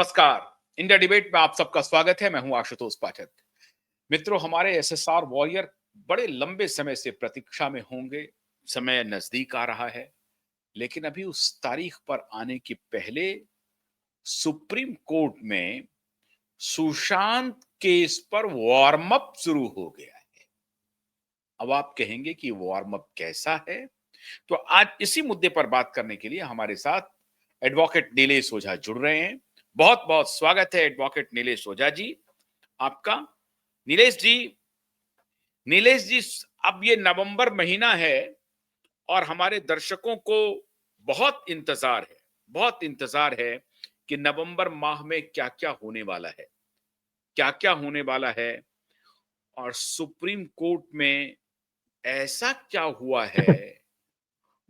नमस्कार। India debate में आप सबका स्वागत है। मैं हूं आशुतोष पाठक। मित्रों, हमारे एसएसआर वॉरियर बड़े लंबे समय से प्रतीक्षा में होंगे। समय नजदीक आ रहा है, लेकिन अभी उस तारीख पर आने के पहले सुप्रीम कोर्ट में सुशांत केस पर वार्म अप शुरू हो गया है। अब आप कहेंगे कि वार्म अप कैसा है? तो आज इसी मुद्दे पर बात करने के लिए हमारे साथ एडवोकेट नीलेश ओझा जुड़ रहे हैं। बहुत बहुत स्वागत है एडवोकेट नीलेश ओझा जी आपका। नीलेश जी, अब ये नवंबर महीना है और हमारे दर्शकों को बहुत इंतजार है कि नवंबर माह में क्या क्या होने वाला है, क्या क्या होने वाला है। और सुप्रीम कोर्ट में ऐसा क्या हुआ है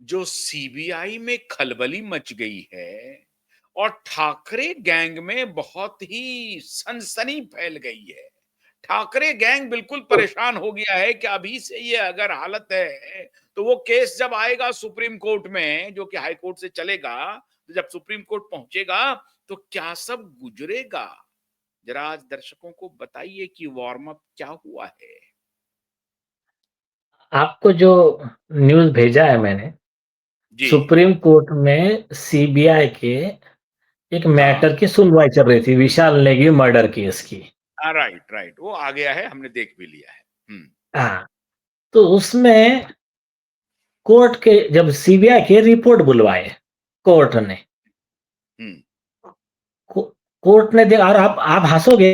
जो सीबीआई में खलबली मच गई है और ठाकरे गैंग में बहुत ही सनसनी फैल गई है। ठाकरे गैंग बिल्कुल परेशान हो गया है कि अभी से ये अगर हालत है तो वो केस जब आएगा सुप्रीम कोर्ट में, जो कि हाई कोर्ट से चलेगा, तो जब सुप्रीम कोर्ट पहुंचेगा तो क्या सब गुजरेगा। जरा आज दर्शकों को बताइए कि वार्म अप क्या हुआ है। आपको जो न्यूज़ भेजा है मैंने, जी। सुप्रीम कोर्ट में सीबीआई के एक हाँ, मैटर की सुनवाई चल रही थी, विशाल नेगी मर्डर केस की। हाँ, राइट राइट, वो आ गया है, हमने देख भी लिया है। हम्म। हाँ, तो उसमें कोर्ट के जब सीबीआई के रिपोर्ट बुलवाए कोर्ट ने, हम्म। को, कोर्ट ने देखा, और आप हंसोगे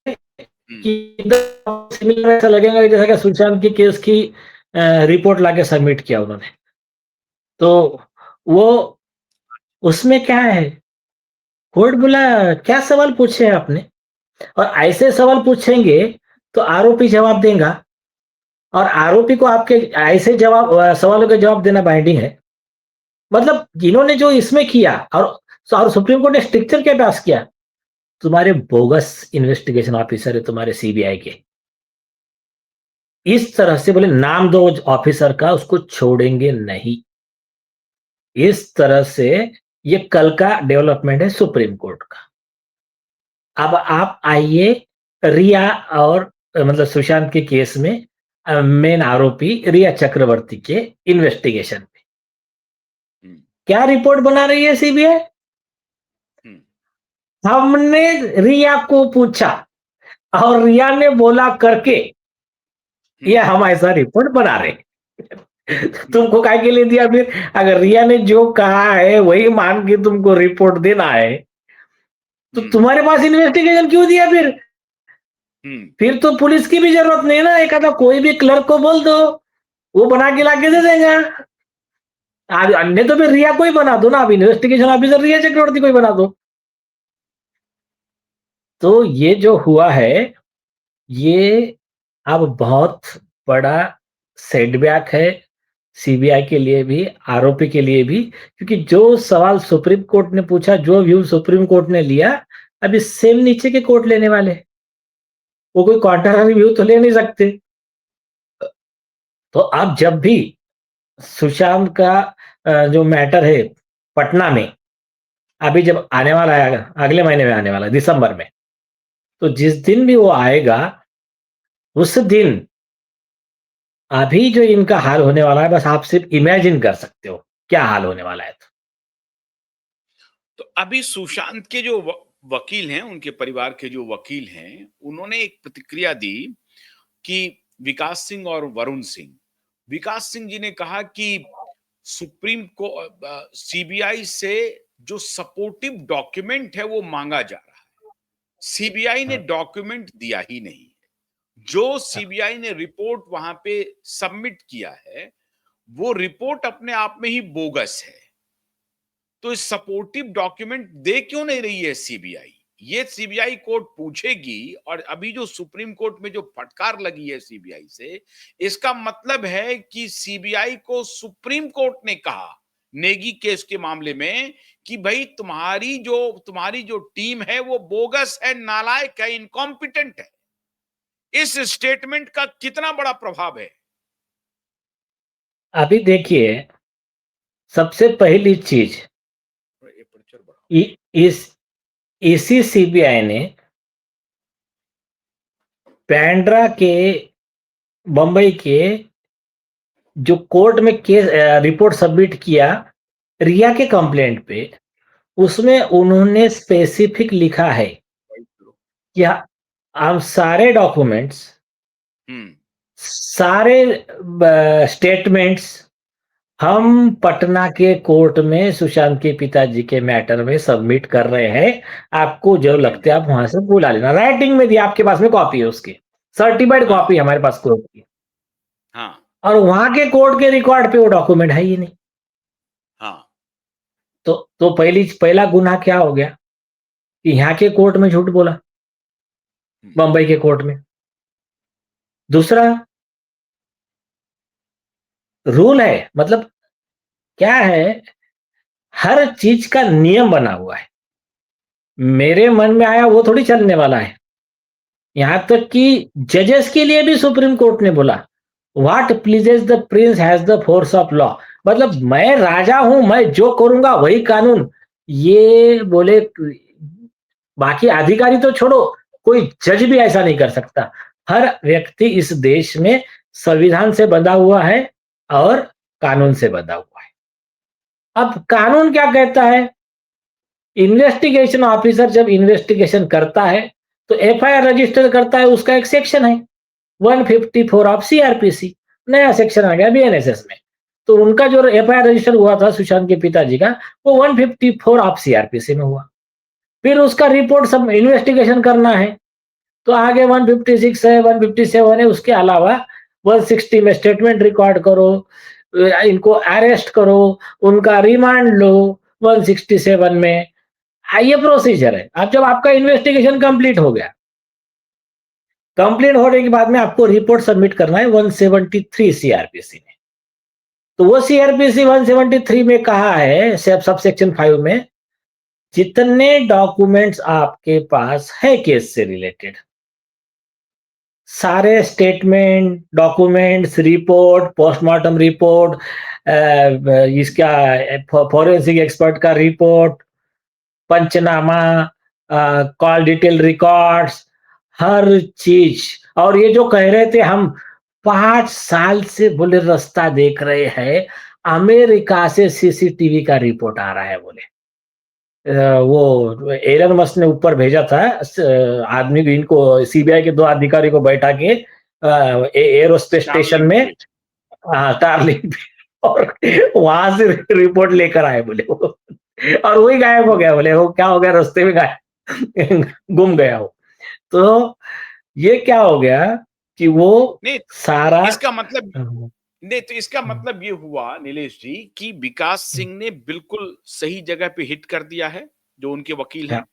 हम्म। कि एकदम सिमिलर ऐसा लगेगा कि जैसा कि सुशांत की केस की रिपोर्ट लाके सबमिट किया उन्होंने। तो वो उसमें क्या है, कोर्ट बोला क्या सवाल पूछे हैं आपने, और ऐसे सवाल पूछेंगे तो आरोपी जवाब देगा, और आरोपी को आपके ऐसे सवालों के जवाब देना बाइंडिंग है। मतलब इन्होंने जो इसमें किया, और सुप्रीम कोर्ट ने स्ट्रिक्चर क्या पास किया, तुम्हारे बोगस इन्वेस्टिगेशन ऑफिसर है तुम्हारे सीबीआई के, इस तरह से बोले नाम दो ऑफिसर का, उसको छोड़ेंगे नहीं। इस तरह से ये कल का डेवलपमेंट है सुप्रीम कोर्ट का। अब आप आइए रिया और मतलब सुशांत के केस में मेन आरोपी रिया चक्रवर्ती के इन्वेस्टिगेशन में हम्म। क्या रिपोर्ट बना रही है सीबीआई। हम्म। हमने रिया को पूछा और रिया ने बोला करके ये हम्म। हम ऐसा रिपोर्ट बना रहे। हम्म। तुमको काय के लिए दिया फिर, अगर रिया ने जो कहा है वही मान के तुमको रिपोर्ट देना है, तो हम्म। तुम्हारे पास इन्वेस्टिगेशन क्यों दिया फिर। हम्म। फिर तो पुलिस की भी जरूरत नहीं है ना, एक आधा कोई भी क्लर्क को बोल दो, वो बना के लाके दे देगा। अब अन्य तो फिर रिया को ही बना दो ना, अब इन्वेस्टिगेशन ऑफिसर रिया चक्रवर्ती को ही बना दो। तो ये जो हुआ है, ये अब बहुत बड़ा सेटबैक है सीबीआई के लिए भी, आरोपी के लिए भी, क्योंकि जो सवाल सुप्रीम कोर्ट ने पूछा, जो व्यू सुप्रीम कोर्ट ने लिया, अभी सेम नीचे के कोर्ट लेने वाले, वो कोई क्वार्टर व्यू तो ले नहीं सकते। तो अब जब भी सुशांत का जो मैटर है पटना में, अभी जब आने वाला है, अगले महीने में आने वाला है, दिसंबर में, तो जिस दिन भी वो आएगा, उस दिन अभी जो इनका हाल होने वाला है, बस आप सिर्फ इमेजिन कर सकते हो क्या हाल होने वाला है। तो अभी सुशांत के जो वकील हैं, उनके परिवार के जो वकील हैं, उन्होंने एक प्रतिक्रिया दी कि विकास सिंह और वरुण सिंह, विकास सिंह जी ने कहा कि सुप्रीम को सीबीआई से जो सपोर्टिव डॉक्यूमेंट है वो मांगा जा रहा है। सीबीआई ने हाँ, डॉक्यूमेंट दिया ही नहीं। जो हाँ। सीबीआई ने रिपोर्ट वहां पे सबमिट किया है, वो रिपोर्ट अपने आप में ही बोगस है। तो इस सपोर्टिव डॉक्यूमेंट दे क्यों नहीं रही है सीबीआई? ये सीबीआई कोर्ट पूछेगी। और अभी जो सुप्रीम कोर्ट में जो फटकार लगी है सीबीआई से, इसका मतलब है कि सीबीआई को सुप्रीम कोर्ट ने कहा नेगी केस के मामले में कि भाई तुम्हारी जो टीम है वो बोगस है, नालायक है, इनकॉम्पिटेंट है। इस स्टेटमेंट का कितना बड़ा प्रभाव है? अभी देखिए, सबसे पहली चीज, ये पर्चर बढ़ाओ। इ, इस इसी सीबीआई ने बांद्रा के बंबई के जो कोर्ट में केस रिपोर्ट सबमिट किया रिया के कंप्लेंट पे, उसमें उन्होंने स्पेसिफिक लिखा है कि हम सारे डॉक्यूमेंट्स, हम्म। सारे स्टेटमेंट्स हम पटना के कोर्ट में सुशांत के पिताजी के मैटर में सबमिट कर रहे हैं। आपको जो जी लगता जी। है आप वहां से बुला लेना। राइटिंग में दिया, आपके पास में कॉपी है उसकी, सर्टिफाइड हाँ कॉपी हमारे पास कोर्ट की। हाँ और वहां के कोर्ट के रिकॉर्ड पे वो डॉक्यूमेंट है ही नहीं। हाँ। तो पहला गुनाह क्या हो गया कि यहाँ के कोर्ट में झूठ बोला, हम्म। बंबई के कोर्ट में। दूसरा, रूल है, मतलब क्या है, हर चीज का नियम बना हुआ है। मेरे मन में आया वो थोड़ी चलने वाला है। यहां तक कि जजेस के लिए भी सुप्रीम कोर्ट ने बोला, what pleases the Prince has the force of law. मतलब मैं राजा हूं, मैं जो करूंगा वही कानून। ये बोले, बाकी अधिकारी तो छोड़ो, कोई जज भी ऐसा नहीं कर सकता। हर व्यक्ति इस देश में संविधान से बंधा हुआ है और कानून से बंधा हुआ है। अब कानून क्या कहता है? इन्वेस्टिगेशन ऑफिसर जब इन्वेस्टिगेशन करता है तो एफआईआर रजिस्टर करता है, उसका एक सेक्शन है 154 ऑफ सीआरपीसी। नया सेक्शन आ गया बीएनएसएस में। तो उनका जो एफआईआर रजिस्टर हुआ था सुशांत के पिताजी का, वो 154 ऑफ सीआरपीसी में हुआ। फिर उसका रिपोर्ट सब इन्वेस्टिगेशन करना है, तो आगे 156 है, 157 है, उसके अलावा 160 में स्टेटमेंट रिकॉर्ड करो, इनको अरेस्ट करो, उनका रिमांड लो 167 में। ये प्रोसीजर है। अब जब आपका इन्वेस्टिगेशन कंप्लीट हो गया, कंप्लीट होने के बाद में आपको रिपोर्ट सबमिट करना है 173 सीआरपीसी में। तो वो सीआरपीसी 173 में कहा है, सब सेक्शन 5 में, जितने डॉक्यूमेंट्स आपके पास है केस से रिलेटेड, सारे statement, documents, report, postmortem report, इसका फॉरेंसिक एक्सपर्ट का रिपोर्ट, पंचनामा, कॉल डिटेल रिकॉर्ड्स, हर चीज। और ये जो कह रहे थे हम 5 साल से बोले रास्ता देख रहे हैं, अमेरिका से सीसीटीवी का रिपोर्ट आ रहा है बोले। वो एलन मस्क ने ऊपर भेजा था आदमी को, इनको सीबीआई के 2 अधिकारी को बैठा के एरोस्पेस स्टेशन स्टारलिंक में, पे। स्टारलिंक पे, और वहां से रिपोर्ट लेकर आए बोले वो। और वही गायब हो गया बोले, वो क्या हो गया, रास्ते में गायब गुम गया वो। तो ये क्या हो गया कि वो नहीं, सारा इसका मतलब नहीं, तो इसका मतलब ये हुआ नीलेश जी कि विकास सिंह ने बिल्कुल सही जगह पे हिट कर दिया है, जो उनके वकील हैं, हाँ,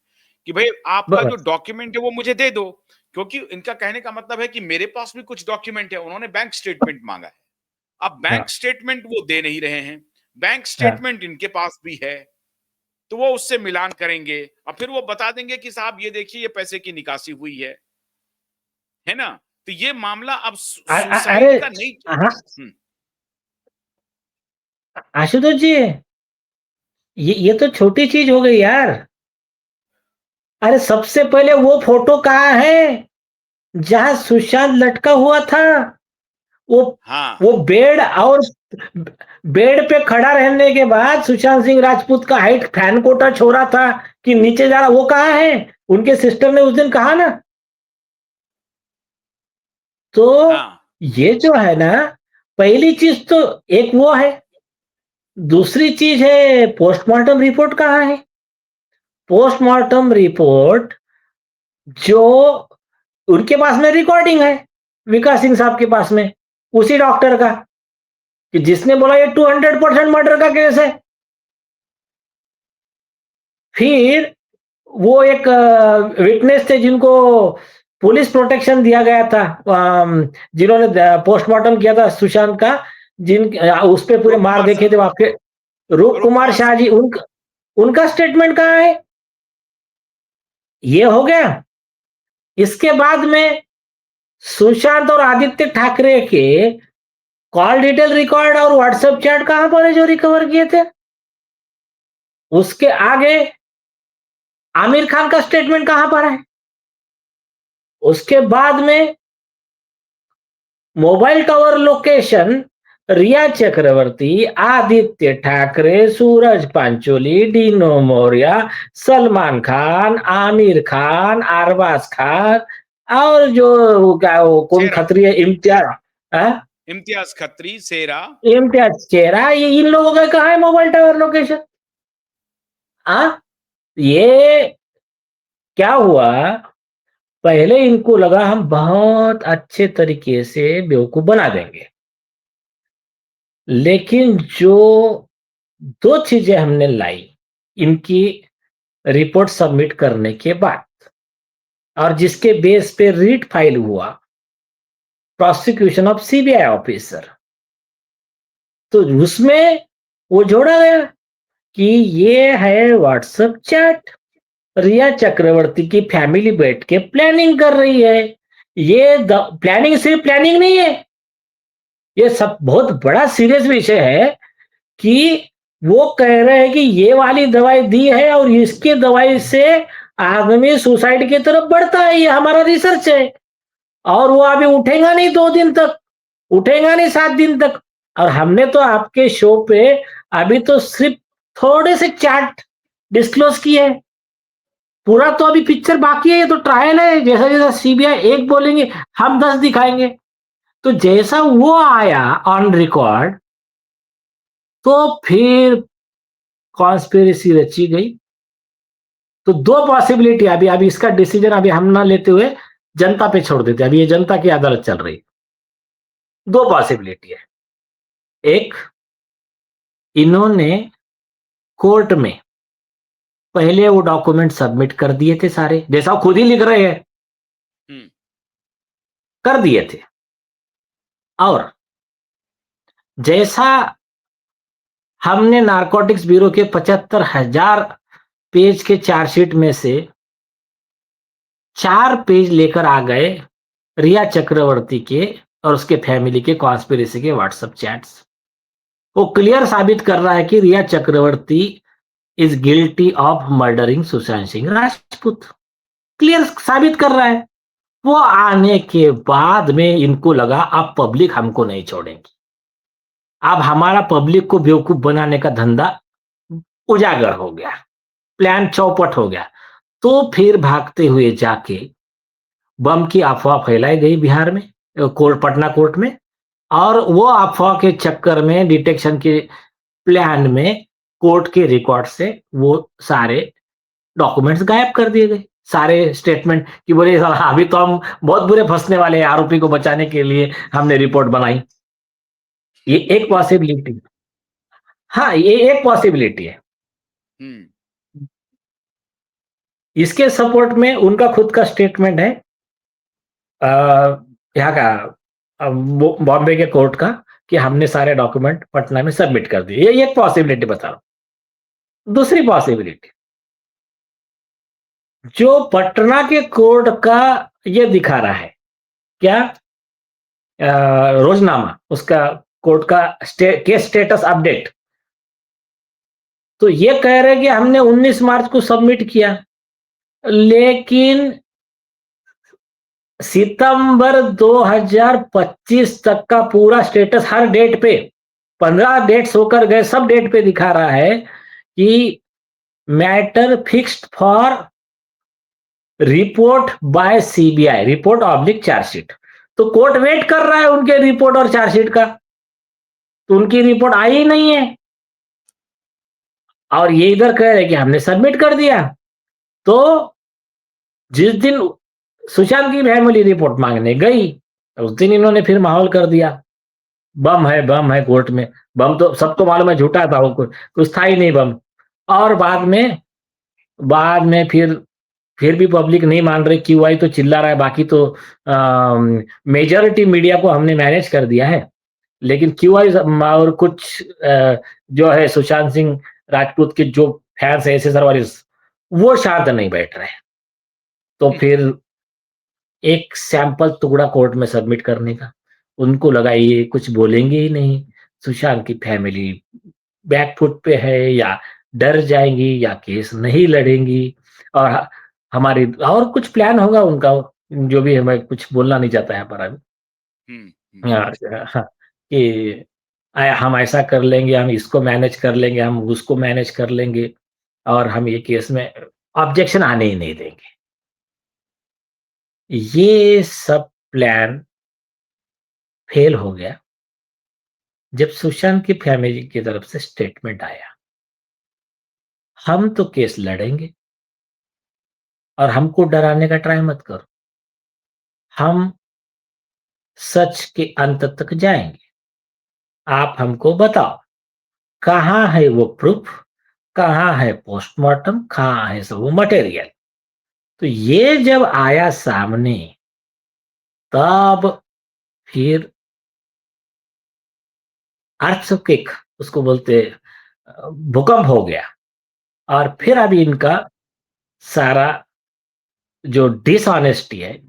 कि भाई आपका जो बस, डॉक्यूमेंट है वो मुझे दे दो। क्योंकि इनका कहने का मतलब है कि मेरे पास भी कुछ डॉक्यूमेंट है, उन्होंने बैंक स्टेटमेंट मांगा है। अब बैंक हाँ, स्टेटमेंट वो दे नहीं रहे हैं, बैंक हाँ। स्टेटमेंट इनके पास भी है, तो वो उससे मिलान करेंगे और फिर वो बता देंगे कि साहब ये देखिए ये पैसे की निकासी हुई है ना? तो ये मामला अब अरे, सुसाइड का नहीं। हाँ, हम्म। आशुतोष जी, ये तो छोटी चीज हो गई यार। अरे सबसे पहले वो फोटो कहाँ है जहां सुशांत लटका हुआ था? वो हाँ वो बेड पे खड़ा रहने के बाद सुशांत सिंह राजपूत का हाइट फैन कोटा छोड़ा था कि नीचे जा रहा, वो कहाँ है? उनके सिस्टर ने उस दिन कहा ना। तो हाँ ये जो है ना, पहली चीज तो एक वो है। दूसरी चीज है, पोस्टमार्टम रिपोर्ट कहाँ है? पोस्टमार्टम रिपोर्ट जो उनके पास में रिकॉर्डिंग है, विकास सिंह साहब के पास में, उसी डॉक्टर का, कि जिसने बोला ये 200% मर्डर का केस है। फिर वो एक विटनेस थे जिनको पुलिस प्रोटेक्शन दिया गया था, जिन्होंने पोस्टमार्टम किया था सुशांत का, जिन उस पे पूरे रूप मार कुमार देखे थे शाह। आपके, रूप रूप कुमार कुमार शाह शाह। जी, उनका स्टेटमेंट कहाँ है? ये हो गया। इसके बाद में सुशांत और आदित्य ठाकरे के कॉल डिटेल रिकॉर्ड और व्हाट्सएप चैट कहां पर है जो रिकवर किए थे? उसके आगे आमिर खान का स्टेटमेंट कहां पर है? उसके बाद में मोबाइल टावर लोकेशन रिया चक्रवर्ती, आदित्य ठाकरे, सूरज पांचोली, डीनो मौर्या, सलमान खान, आमिर खान, अरबाज खान और जो क्या वो कौन शेरा, खत्री है इम्तियाज, हाँ? इम्तियाज खत्री, शेरा। इम्तियाज चेहरा, ये इन लोगों का कहाँ है मोबाइल टावर लोकेशन? हाँ, ये क्या हुआ? पहले इनको लगा हम बहुत अच्छे तरीके से बेवकूफ बना देंगे, लेकिन जो दो चीजें हमने लाई इनकी रिपोर्ट सबमिट करने के बाद, और जिसके बेस पे रीट फाइल हुआ प्रोसिक्यूशन ऑफ सीबीआई ऑफिसर, तो उसमें वो जोड़ा गया कि ये है व्हाट्सएप चैट, रिया चक्रवर्ती की फैमिली बैठ के प्लानिंग कर रही है। ये प्लानिंग सिर्फ प्लानिंग नहीं है, ये सब बहुत बड़ा सीरियस विषय है कि वो कह रहे हैं कि ये वाली दवाई दी है और इसकी दवाई से आदमी सुसाइड की तरफ बढ़ता है, ये हमारा रिसर्च है। और वो अभी उठेगा नहीं 2 दिन तक, उठेगा नहीं 7 दिन तक। और हमने तो आपके शो पे अभी तो सिर्फ थोड़े से चार्ट डिस्क्लोज किए हैं, पूरा तो अभी पिक्चर बाकी है, ये तो ट्रायल है। जैसा जैसा सीबीआई एक बोलेंगे हम 10 दिखाएंगे। तो जैसा वो आया ऑन रिकॉर्ड, तो फिर कॉन्स्पिरेसी रची गई। तो दो पॉसिबिलिटी, अभी अभी इसका डिसीजन अभी हम ना लेते हुए जनता पे छोड़ देते, अभी ये जनता की अदालत चल रही। दो पॉसिबिलिटी है, एक, इन्होंने कोर्ट में पहले वो डॉक्यूमेंट सबमिट कर दिए थे सारे, जैसा खुद ही लिख रहे हैं, हम्म। कर दिए थे। और जैसा हमने नारकोटिक्स ब्यूरो के 75,000 पेज के चार्जशीट में से 4 पेज लेकर आ गए रिया चक्रवर्ती के और उसके फैमिली के कॉन्स्पिरेसी के व्हाट्सएप चैट्स। वो क्लियर साबित कर रहा है कि Rhea Chakraborty is guilty of murdering Sushant Singh Rajput, clear साबित कर रहा है। वो आने के बाद में इनको लगा अब पब्लिक हमको नहीं छोड़ेगी, अब हमारा पब्लिक को बेवकूफ बनाने का धंधा उजागर हो गया, प्लान चौपट हो गया। तो फिर भागते हुए जाके बम की अफवाह फैलाई गई बिहार में, कोर्ट, पटना कोर्ट में। और वो अफवाह के चक्कर में, डिटेक्शन के प्लान में, कोर्ट के रिकॉर्ड से वो सारे डॉक्यूमेंट्स गायब कर दिए गए, सारे स्टेटमेंट, कि बोले अभी तो हम बहुत बुरे फंसने वाले हैं, आरोपी को बचाने के लिए हमने रिपोर्ट बनाई। ये एक पॉसिबिलिटी, हाँ ये एक पॉसिबिलिटी है। हम्म। इसके सपोर्ट में उनका खुद का स्टेटमेंट है, यहाँ का बॉम्बे के कोर्ट का, कि हमने सारे डॉक्यूमेंट पटना में सबमिट कर दिए। ये एक पॉसिबिलिटी बता रहा हूं। दूसरी पॉसिबिलिटी, जो पटना के कोर्ट का ये दिखा रहा है क्या, रोजनामा, उसका कोर्ट का केस स्टेटस अपडेट, तो ये कह रहे हैं कि हमने 19 मार्च को सबमिट किया, लेकिन सितंबर 2025 तक का पूरा स्टेटस हर डेट पे, 15 डेट्स होकर गए, सब डेट पे दिखा रहा है कि matter fixed for report by CBI, report oblique chargesheet. तो कोर्ट वेट कर रहा है उनके रिपोर्ट और चार्जशीट का, तो उनकी रिपोर्ट आई ही नहीं है। और ये इधर कह रहे कि हमने सबमिट कर दिया। तो जिस दिन सुशांत की फैमिली रिपोर्ट मांगने गई, उस दिन इन्होंने फिर माहौल कर दिया, बम है कोर्ट में। बम तो सबको मालूम है झूठा था, वो कुछ था ही नहीं बम। और बाद में फिर भी पब्लिक नहीं मान रही, क्यूआई तो चिल्ला रहा है, बाकी तो मेजॉरिटी मीडिया को हमने मैनेज कर दिया है, लेकिन क्यूआई और कुछ जो है सुशांत सिंह राजपूत के जो फैंस है, एसएसआर वाले, वो शांत नहीं बैठ रहे। तो फिर एक सैंपल टुकड़ा कोर्ट में सबमिट करने का, उनको लगा ये कुछ बोलेंगे ही नहीं, सुशांत की फैमिली बैकफुट पे है, या डर जाएंगी, या केस नहीं लड़ेंगी। और हमारी और कुछ प्लान होगा उनका, जो भी है, मैं कुछ बोलना नहीं चाहता यहाँ पर अभी। हुँ, हुँ। हाँ, हाँ, कि हम ऐसा कर लेंगे, हम इसको मैनेज कर लेंगे, हम उसको मैनेज कर लेंगे और हम ये केस में ऑब्जेक्शन आने ही नहीं देंगे। ये सब प्लान फेल हो गया जब सुशांत की फैमिली की तरफ से स्टेटमेंट आया। हम तो केस लड़ेंगे और हमको डराने का ट्राई मत करो। हम सच के अंत तक जाएँगे। आप हमको बताओ, कहाँ है वो प्रूफ? कहाँ है पोस्टमार्टम? कहाँ है सब वो मटेरियल? तो ये जब आया सामने, तब फिर अर्थक्वेक उसको बोलते भूकंप हो गया और फिर अब इनका सारा जो डिसऑनेस्टी है,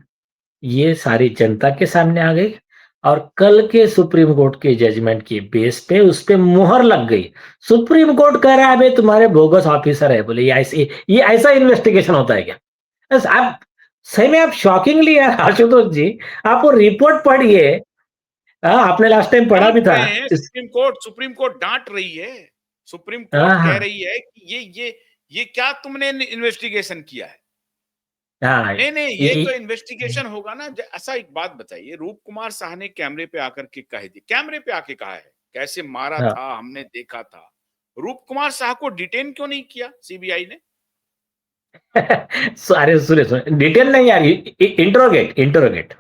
ये सारी जनता के सामने आ गई और कल के सुप्रीम कोर्ट के जजमेंट के बेस पे उस पे मुहर लग गई। सुप्रीम कोर्ट कह रहा है अबे तुम्हारे बोगस ऑफिसर है, बोले ये ऐसा इन्वेस्टिगेशन होता है क्या? बस आप सही में आप शॉकिंगली यार आशुतोष जी, आप वो रिपोर्ट पढ़िए। आपने लास्ट टाइम पढ़ा डांट भी था रहे हैं, सुप्रीम कोर्ट डांट रही है। सुप्रीम कोर्ट हाँ कह हाँ रही है कि ये क्या तुमने इन्वेस्टिगेशन किया है? हाँ नहीं नहीं, ये- ये तो ये- इन्वेस्टिगेशन होगा ना। अच्छा एक बात बताइए, रूप कुमार साह ने कैमरे पे आकर के कह दी, कैमरे पे आके कहा है कैसे मारा हाँ था, हमने देखा था। रूप कुमार साह को डिटेन क्यों नहीं किया सीबीआई ने? सारे सुने सुने डिटेल नहीं यार, इंटरोगेट इंटरोगेट।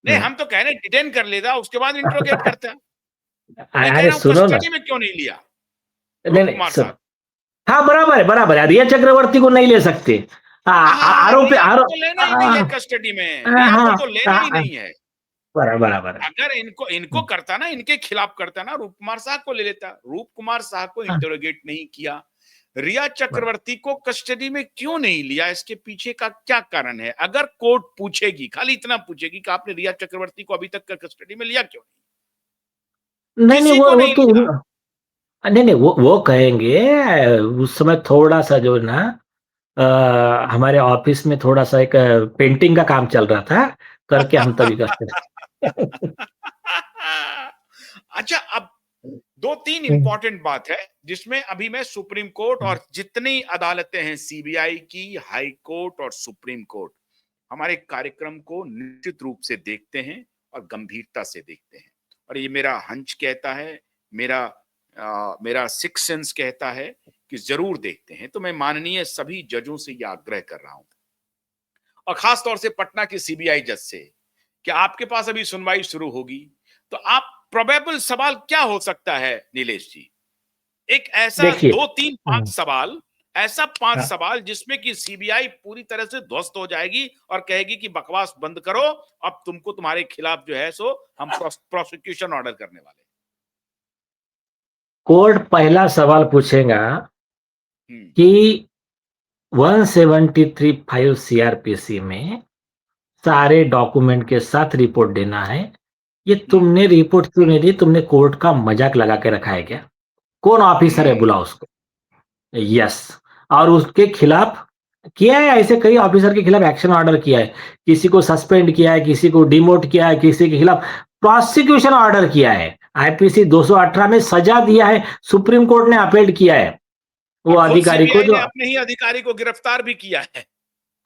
नहीं, हम तो कह रहे हैं डिटेन कर लेता, उसके बाद इंट्रोगेट करता। मैं कह अरे रहा हूं सुनो ना, कस्टडी में क्यों नहीं लिया नहीं रूप नहीं कुमार सुनो, साह? हाँ बराबर है, रिया चक्रवर्ती को नहीं ले सकते। आरोपी रिया को आरोप तो लेना ही नहीं है कस्टडी में, रिया को हाँ तो लेना ही नहीं है। बराबर है। अगर इनको इनको करता ना, इनके खिलाफ करता ना, रूप कुमार साह को ले लेता। रूप कुमार साह को हाँ, इंटरोगेट नहीं किया, रिया बराबर। चक्रवर्ती को कस्टडी में क्यों नहीं लिया? इसके पीछे का क्या कारण है? अगर कोर्ट पूछेगी, खाली इतना पूछेगी कि आपने रिया चक्रवर्ती को अभी तक का कस्टडी में लिया क्यों नहीं, नहीं नहीं किसी को वो नहीं तो लिया। नहीं नहीं वो कहेंगे। उस समय थोड़ा सा जो ना, हमारे ऑफिस में थोड़ा सा एक पेंटिंग का काम चल रहा था, करके हम तभी करते। अच्छा, अब दो तीन इंपॉर्टेंट बात है जिसमें अभी मैं सुप्रीम कोर्ट और जितनी अदालतें हैं, सीबीआई की, हाई कोर्ट और सुप्रीम कोर्ट, हमारे कार्यक्रम को निश्चित रूप से देखते हैं और गंभीरता से देखते हैं। और ये मेरा हंच कहता है, मेरा सिक्स सेंस कहता है कि जरूर देखते हैं। तो मैं माननीय सभी जजों से यह आग्रह कर रहा हूं, और खास तौर से पटना के सीबीआई जज से, कि आपके पास अभी सुनवाई शुरू होगी, तो आप प्रोबेबल सवाल क्या हो सकता है नीलेश जी? एक ऐसा देखिए, दो तीन पांच सवाल, ऐसा पांच हाँ, सवाल जिसमें कि सीबीआई पूरी तरह से ध्वस्त हो जाएगी और कहेगी कि बकवास बंद करो, अब तुमको तुम्हारे खिलाफ जो है सो हम प्रोसिक्यूशन ऑर्डर करने वाले कोर्ट पहला सवाल पूछेगा हैं। कि 173(5) सीआरपीसी में सारे डॉक्यूमेंट के साथ रिपोर्ट देना है। ये हम्म तुमने रिपोर्ट क्यों नहीं दी? तुमने कोर्ट का मजाक लगा के रखा है क्या? कौन ऑफिसर है, हम्म बुलाओ उसको। यस, और उसके खिलाफ किया है, ऐसे कई ऑफिसर के खिलाफ एक्शन ऑर्डर किया है। किसी को सस्पेंड किया है, किसी को डिमोट किया है, किसी के खिलाफ प्रोसिक्यूशन ऑर्डर किया है। आईपीसी 218 में सजा दिया है, सुप्रीम कोर्ट ने अपील किया है वो और खुद अधिकारी को सीबीआई जो। ने अपने ही अधिकारी को गिरफ्तार भी किया है।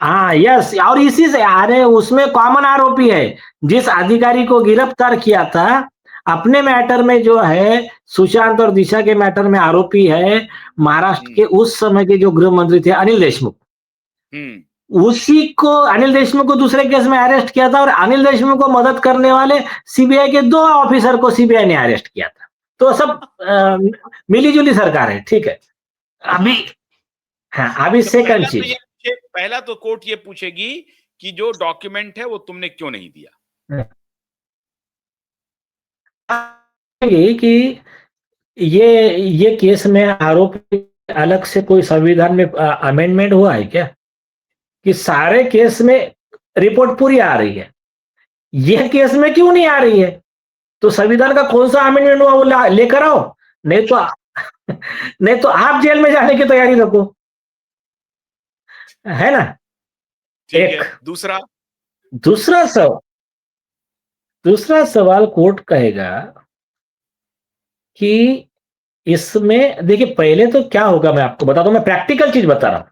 हाँ यस, और इसी से अरे उसमें कॉमन आरोपी है। जिस अधिकारी को गिरफ्तार किया था, अपने मैटर में जो है, सुशांत और दिशा के मैटर में आरोपी है महाराष्ट्र के हम्म उस समय के जो गृह मंत्री थे अनिल देशमुख। हम्म उसी को, अनिल देशमुख को दूसरे केस में अरेस्ट किया था और अनिल देशमुख को मदद करने वाले सीबीआई के 2 ऑफिसर को सीबीआई ने अरेस्ट किया था। तो सब मिली-जुली सरकार है, ठीक है। अभी, हाँ, हाँ, अभी तो सेकंड चीज। पहला तो कोर्ट ये पूछेगी कि जो डॉक्यूमेंट है वो तुमने क्यों नहीं दिया। ये कि ये केस में आरोप अलग से कोई संविधान में अमेंडमेंट हुआ है क्या? कि सारे केस में रिपोर्ट पूरी आ रही है, यह केस में क्यों नहीं आ रही है? तो संविधान का कौन सा अमेंडमेंट हुआ वो लेकर आओ, नहीं तो नहीं तो आप जेल में जाने की तैयारी रखो। है ना? ठीक है, एक दूसरा? दूसरा सव दूसरा सवाल कोर्ट कहेगा कि इसमें देखिए पहले तो क्या होगा मैं आपको बताता हूँ, मैं प्रैक्टिकल चीज़ बता रहा हूँ।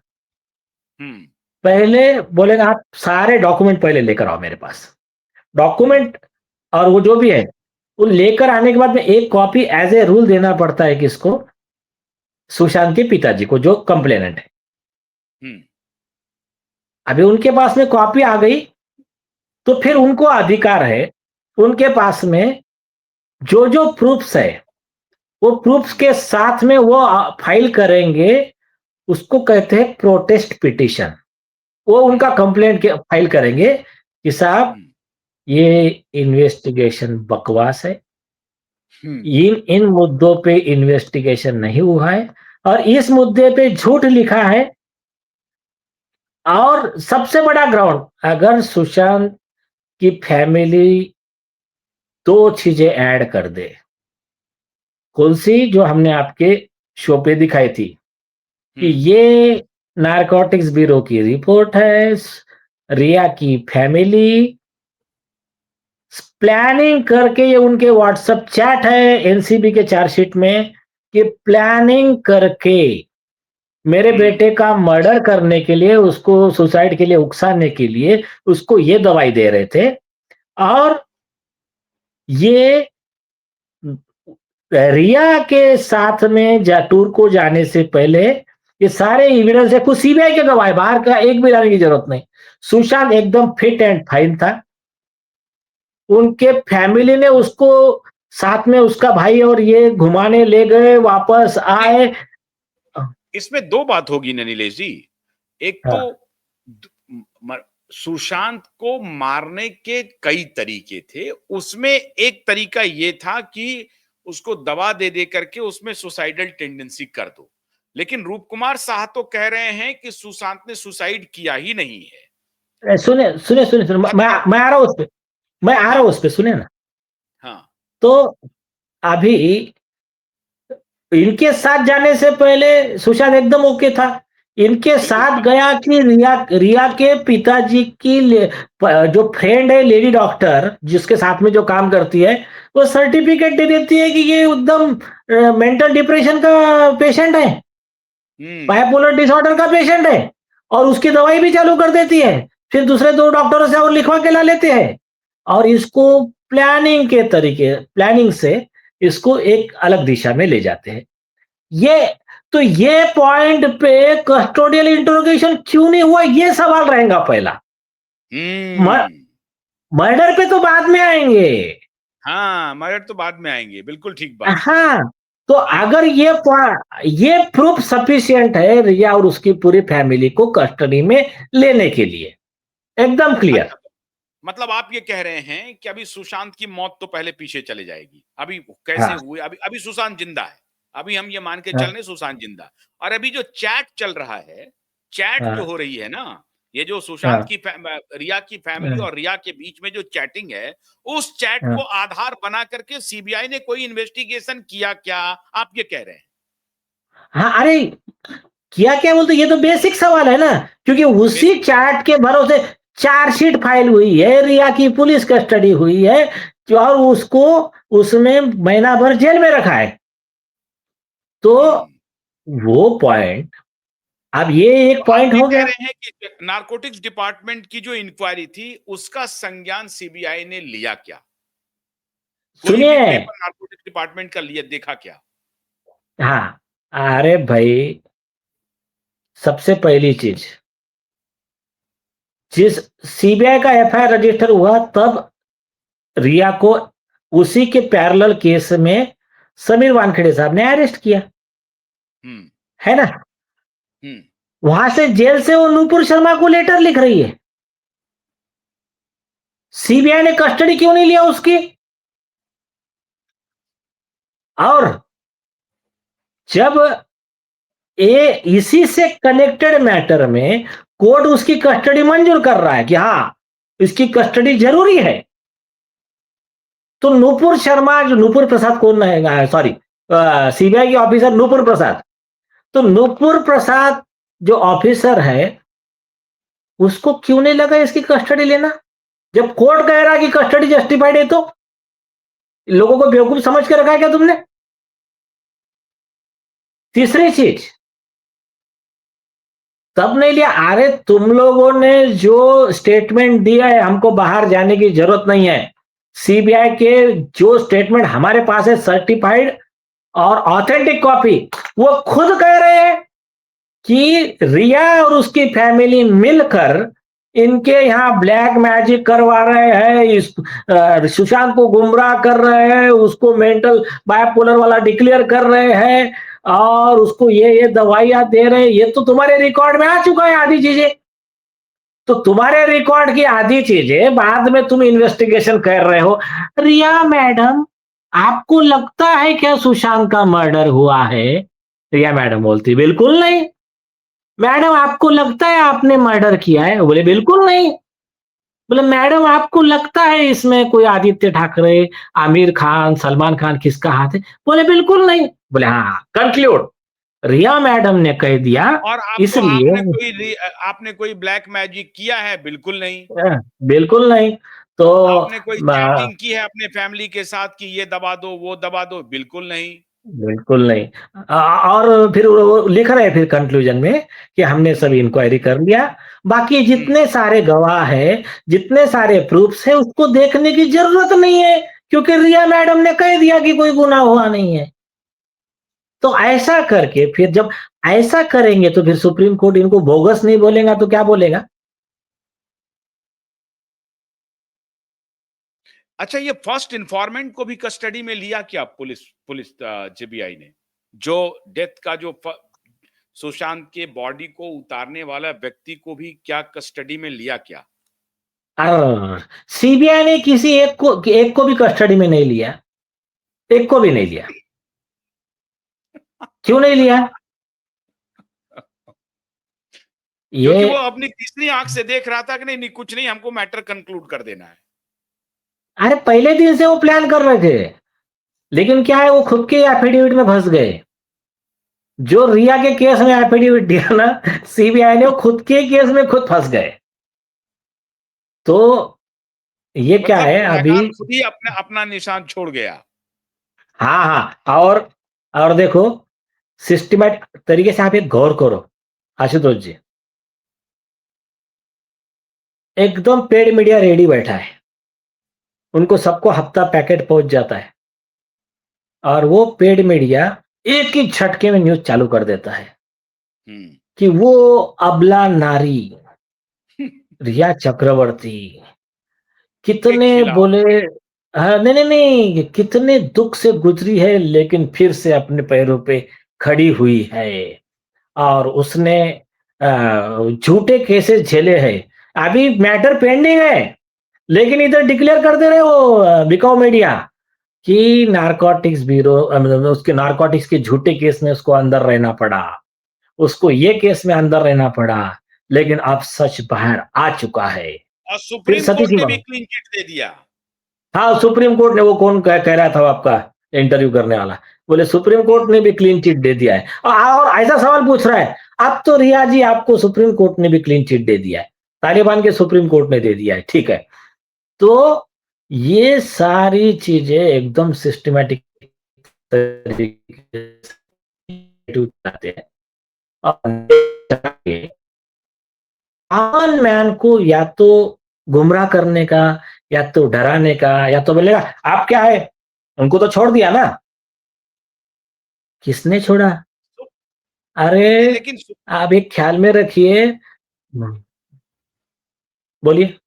हुँ, पहले बोलेगा आप सारे डॉक्यूमेंट पहले लेकर आओ मेरे पास। हुँ, डॉक्यूमेंट और वो जो भी है, वो लेकर आने के बाद में एक कॉपी एज़ ए रूल देना पड़ता है किसको? सुशांत के पिताजी को जो कंप्लेनेंट है। हुँ, अभी उनके पास में कॉपी आ गई, तो फिर उनको अधिकार है, उनके पास में जो प्रूफ्स है, वो प्रूफ्स के साथ में वो फाइल करेंगे, उसको कहते हैं प्रोटेस्ट पिटीशन। वो हुँ, उनका कंप्लेंट के फाइल करेंगे कि साहब हुँ, ये इन्वेस्टिगेशन बकवास है, हुँ, इन इन मुद्दों पे इन्वेस्टिगेशन नहीं हुआ है और इस मुद्दे पे झूठ लिखा है। और सबसे बड़ा ग्राउंड, अगर सुशांत की फैमिली 2 चीजें ऐड कर दे, कौन-सी जो हमने आपके शो पे दिखाई थी कि हुँ, ये नारकोटिक्स ब्यूरो की रिपोर्ट है, रिया की फैमिली प्लानिंग करके, ये उनके व्हाट्सएप चैट है एनसीबी के चार्जशीट में कि प्लानिंग करके मेरे हुँ, बेटे का मर्डर करने के लिए, उसको सुसाइड के लिए उकसाने के लिए उसको ये दवाई दे रहे थे। और ये रिया के साथ में टूर को जाने से पहले ये सारे एविडेंस है, कुछ सीबीआई के गवाह है, बाहर का एक भी लाने की जरूरत नहीं। सुशांत एकदम फिट एंड फाइन था। उनके फैमिली ने उसको साथ में, उसका भाई और ये घुमाने ले गए, वापस नहीं, आए। इसमें 2 बात होगी ना नीलेश जी। एक तो हाँ, द म सुशांत को मारने के कई तरीके थे, उसमें एक तरीका ये था कि उसको दवा दे करके उसमें सुसाइडल टेंडेंसी कर दो। लेकिन रूप कुमार साह तो कह रहे हैं कि सुशांत ने सुसाइड किया ही नहीं है। सुनिए, मतलब मैं आ रहा हूँ उस पे, मैं आ रहा हूँ हाँ, उस पे, सुनिए ना। हाँ, तो अभी इनके साथ जाने से पहले सुशांत एकदम ओके था। इनके बिल्कुल साथ ठीक। गया कि रिया रिया के पिताजी की जो फ्रेंड है लेडी डॉक्टर जिसके साथ में जो काम करती है, वो सर्टिफिकेट दे देती है कि ये एकदम मेंटल डिप्रेशन का पेशेंट है, हुँ, बाइपोलर डिसऑर्डर का पेशेंट है, और उसकी दवाई भी चालू कर देती है। फिर दूसरे 2 डॉक्टरों से और लिखवा के ला लेते हैं और इसको प्लानिंग से इसको एक अलग दिशा में ले जाते हैं। ये तो ये पॉइंट पे कस्टोडियल इंटरोगेशन क्यों नहीं हुआ, ये सवाल रहेगा पहला। हुँ। मर्डर पे तो बाद में आएंगे। हाँ, मगर तो बाद में आएँगे, बिल्कुल ठीक बात है। हाँ, तो हाँ, अगर ये प्रूफ सफिशिएंट है रिया और उसकी पूरी फैमिली को कस्टडी में लेने के लिए, एकदम क्लियर। अच्छा, मतलब आप ये कह रहे हैं कि अभी सुशांत की मौत तो पहले पीछे चले जाएगी। अभी कैसे हाँ, हुए, अभी अभी सुशांत जिंदा है। अभी हम ये मान के चल हाँ, रहे हैं सुशांत जिंदा। और अभी जो चैट चल रहा है, चैट जो हाँ, हो रही है ना, ये जो सुशांत हाँ, की रिया की फैमिली हाँ, और रिया के बीच में जो चैटिंग है, उस चैट को हाँ। आधार बना करके सीबीआई ने कोई इन्वेस्टिगेशन किया क्या? आप ये कह रहे हैं। हाँ, अरे किया क्या बोलते, ये तो बेसिक सवाल है ना, क्योंकि उसी बेसिक। चैट के भरोसे चार्जशीट फाइल हुई है, रिया की पुलिस कस्टडी हुई है, और उसको उसमें महीना भर जेल में रखा है। तो हम्म। वो पॉइंट, अब ये तो एक आप पॉइंट ये हो कह गया। रहे हैं कि नारकोटिक्स डिपार्टमेंट की जो इंक्वायरी थी, उसका संज्ञान सीबीआई ने लिया क्या? कोई भी सुनिए, पेपर नारकोटिक्स डिपार्टमेंट का लिया देखा क्या? हाँ, अरे भाई, सबसे पहली चीज, जिस सीबीआई का एफआईआर रजिस्टर हुआ तब रिया को उसी के पैरेलल केस में समीर वानखेड़े साहब ने अरेस्ट किया, हुँ, है ना? हुँ, वहां से जेल से वो नूपुर शर्मा को लेटर लिख रही है, सीबीआई ने कस्टडी क्यों नहीं लिया उसकी? और जब ये इसी से कनेक्टेड मैटर में कोर्ट उसकी कस्टडी मंजूर कर रहा है कि हाँ, इसकी कस्टडी जरूरी है, तो नूपुर शर्मा, जो नूपुर प्रसाद कौन है, सॉरी, सीबीआई के ऑफिसर नूपुर प्रसाद, तो नूपुर प्रसाद जो ऑफिसर है, उसको क्यों नहीं लगा इसकी कस्टडी लेना? जब कोर्ट कह रहा है कि कस्टडी जस्टिफाइड है तो? लोगों को बेवकूफ समझ के रखा है क्या तुमने? तीसरी चीज, तब नहीं लिया। अरे तुम लोगों ने जो स्टेटमेंट दिया है, हमको बाहर जाने की जरूरत नहीं है। सीबीआई के जो स्टेटमेंट हमारे पास है सर्टिफाइड और ऑथेंटिक कॉपी, वो खुद कह रहे हैं कि रिया और उसकी फैमिली मिलकर इनके यहाँ ब्लैक मैजिक करवा रहे हैं, इस सुशांत को गुमराह कर रहे हैं, उसको मेंटल बायपोलर वाला डिक्लेयर कर रहे हैं और उसको ये दवाइयां दे रहे हैं। ये तो तुम्हारे रिकॉर्ड में आ चुका है आधी चीजें। तो तुम्हारे रिकॉर्ड की आधी चीजें बाद में तुम इन्वेस्टिगेशन कर रहे हो। रिया मैडम, आपको लगता है क्या सुशांत का मर्डर हुआ है? रिया मैडम बोलती बिल्कुल नहीं। मैडम, आपको लगता है आपने मर्डर किया है? बोले बिल्कुल नहीं। बोले मैडम, आपको लगता है इसमें कोई आदित्य ठाकरे, आमिर खान, सलमान खान किसका हाथ है? बोले बिल्कुल नहीं। बोले हाँ, कंक्लूड। रिया मैडम ने कह दिया, और आपको इसलिए आपने कोई ब्लैक मैजिक किया है? बिल्कुल नहीं। बिल्कुल नहीं। तो आपने कोई अ, चैटिंग की है अपने फैमिली के साथ कि ये दबा दो, वो दबा दो? बिल्कुल नहीं। बिल्कुल नहीं। और फिर वो लिख रहे हैं फिर कंक्लूजन में कि हमने सब हुँ, इंक्वायरी कर लिया। बाकी हुँ। जितने सारे गवाह हैं, जितने सारे प्रूफ्स हैं, उसको देखने की जरूरत नहीं है, क्योंकि रिया मैडम ने कह दिया कि कोई गुनाह हुआ नहीं है। तो ऐसा करके फिर जब ऐसा करेंगे तो फिर सुप्रीम कोर्ट इनको बोगस नहीं बोलेगा तो क्या बोलेगा? अच्छा, ये फर्स्ट इन्फॉर्मेंट को भी कस्टडी में लिया क्या पुलिस पुलिस जेबीआई ने? जो डेथ का जो सुशांत के बॉडी को उतारने वाला व्यक्ति को भी क्या कस्टडी में लिया क्या? सीबीआई ने किसी एक को भी कस्टडी में नहीं लिया। एक को भी नहीं लिया। क्यों नहीं लिया? ये क्योंकि वो अपनी तीसरी आंख से देख रहा था कि नहीं नहीं कुछ नहीं, हमको मैटर कंक्लूड कर देना है। अरे पहले दिन से वो प्लान कर रहे थे, लेकिन क्या है, वो खुद के एफिडेविट में फंस गए। जो रिया के केस में एफिडेविट दिया ना, सीबीआई ने, वो खुद के केस में खुद फंस गए। तो ये क्या मतलब है अभी? गुनहगार खुद ही अपना अपना निशान छोड़ गया। हाँ हाँ। और देखो, सिस्टमैटिक तरीके से आप एक गौर करो आशुतोष जी। एकदम पेड मीडिया रेडी बैठा है, उनको सबको हफ्ता पैकेट पहुंच जाता है और वो पेड मीडिया एक ही झटके में न्यूज चालू कर देता है हुँ। कि वो अबला नारी रिया चक्रवर्ती के कितने खिलाफ। बोले, हाँ, नहीं नहीं नहीं, कितने दुख से गुजरी है लेकिन फिर से अपने पैरों पे खड़ी हुई है। और उसने झूठे केसेस झेले हैं। अभी मैटर पेंडिंग है, लेकिन इधर डिक्लेयर कर दे रहे हो बिकाऊ मीडिया कि नारकोटिक्स ब्यूरो, मतलब उसके नारकोटिक्स के झूठे केस में उसको अंदर रहना पड़ा, उसको ये केस में अंदर रहना पड़ा, लेकिन अब सच बाहर आ चुका है। और फिर सुप्रीम सतीश कोर्ट ने भी बाबू, क्लीन चिट दे दिया। हाँ, सुप्रीम कोर्ट ने, वो कौन कह रहा था आपका इंटरव्यू करने वाला, बोले सुप्रीम हुँ। कोर्ट ने भी क्लीन चिट दे दिया है। और ऐसा सवाल पूछ रहा है, अब तो रिया जी आपको सुप्रीम कोर्ट ने भी क्लीन चिट दे दिया है, तालिबान के सुप्रीम कोर्ट ने दे दिया है, ठीक है। तो ये सारी चीजें एकदम सिस्टमैटिक तरीके से आते हैं और कॉमन मैन को या तो गुमराह करने का, या तो डराने का, या तो बोलेगा आप क्या है, उनको तो छोड़ दिया ना। किसने छोड़ा? तो अरे नहीं लेकिन आप एक ख्याल में रखिए। बोलिए।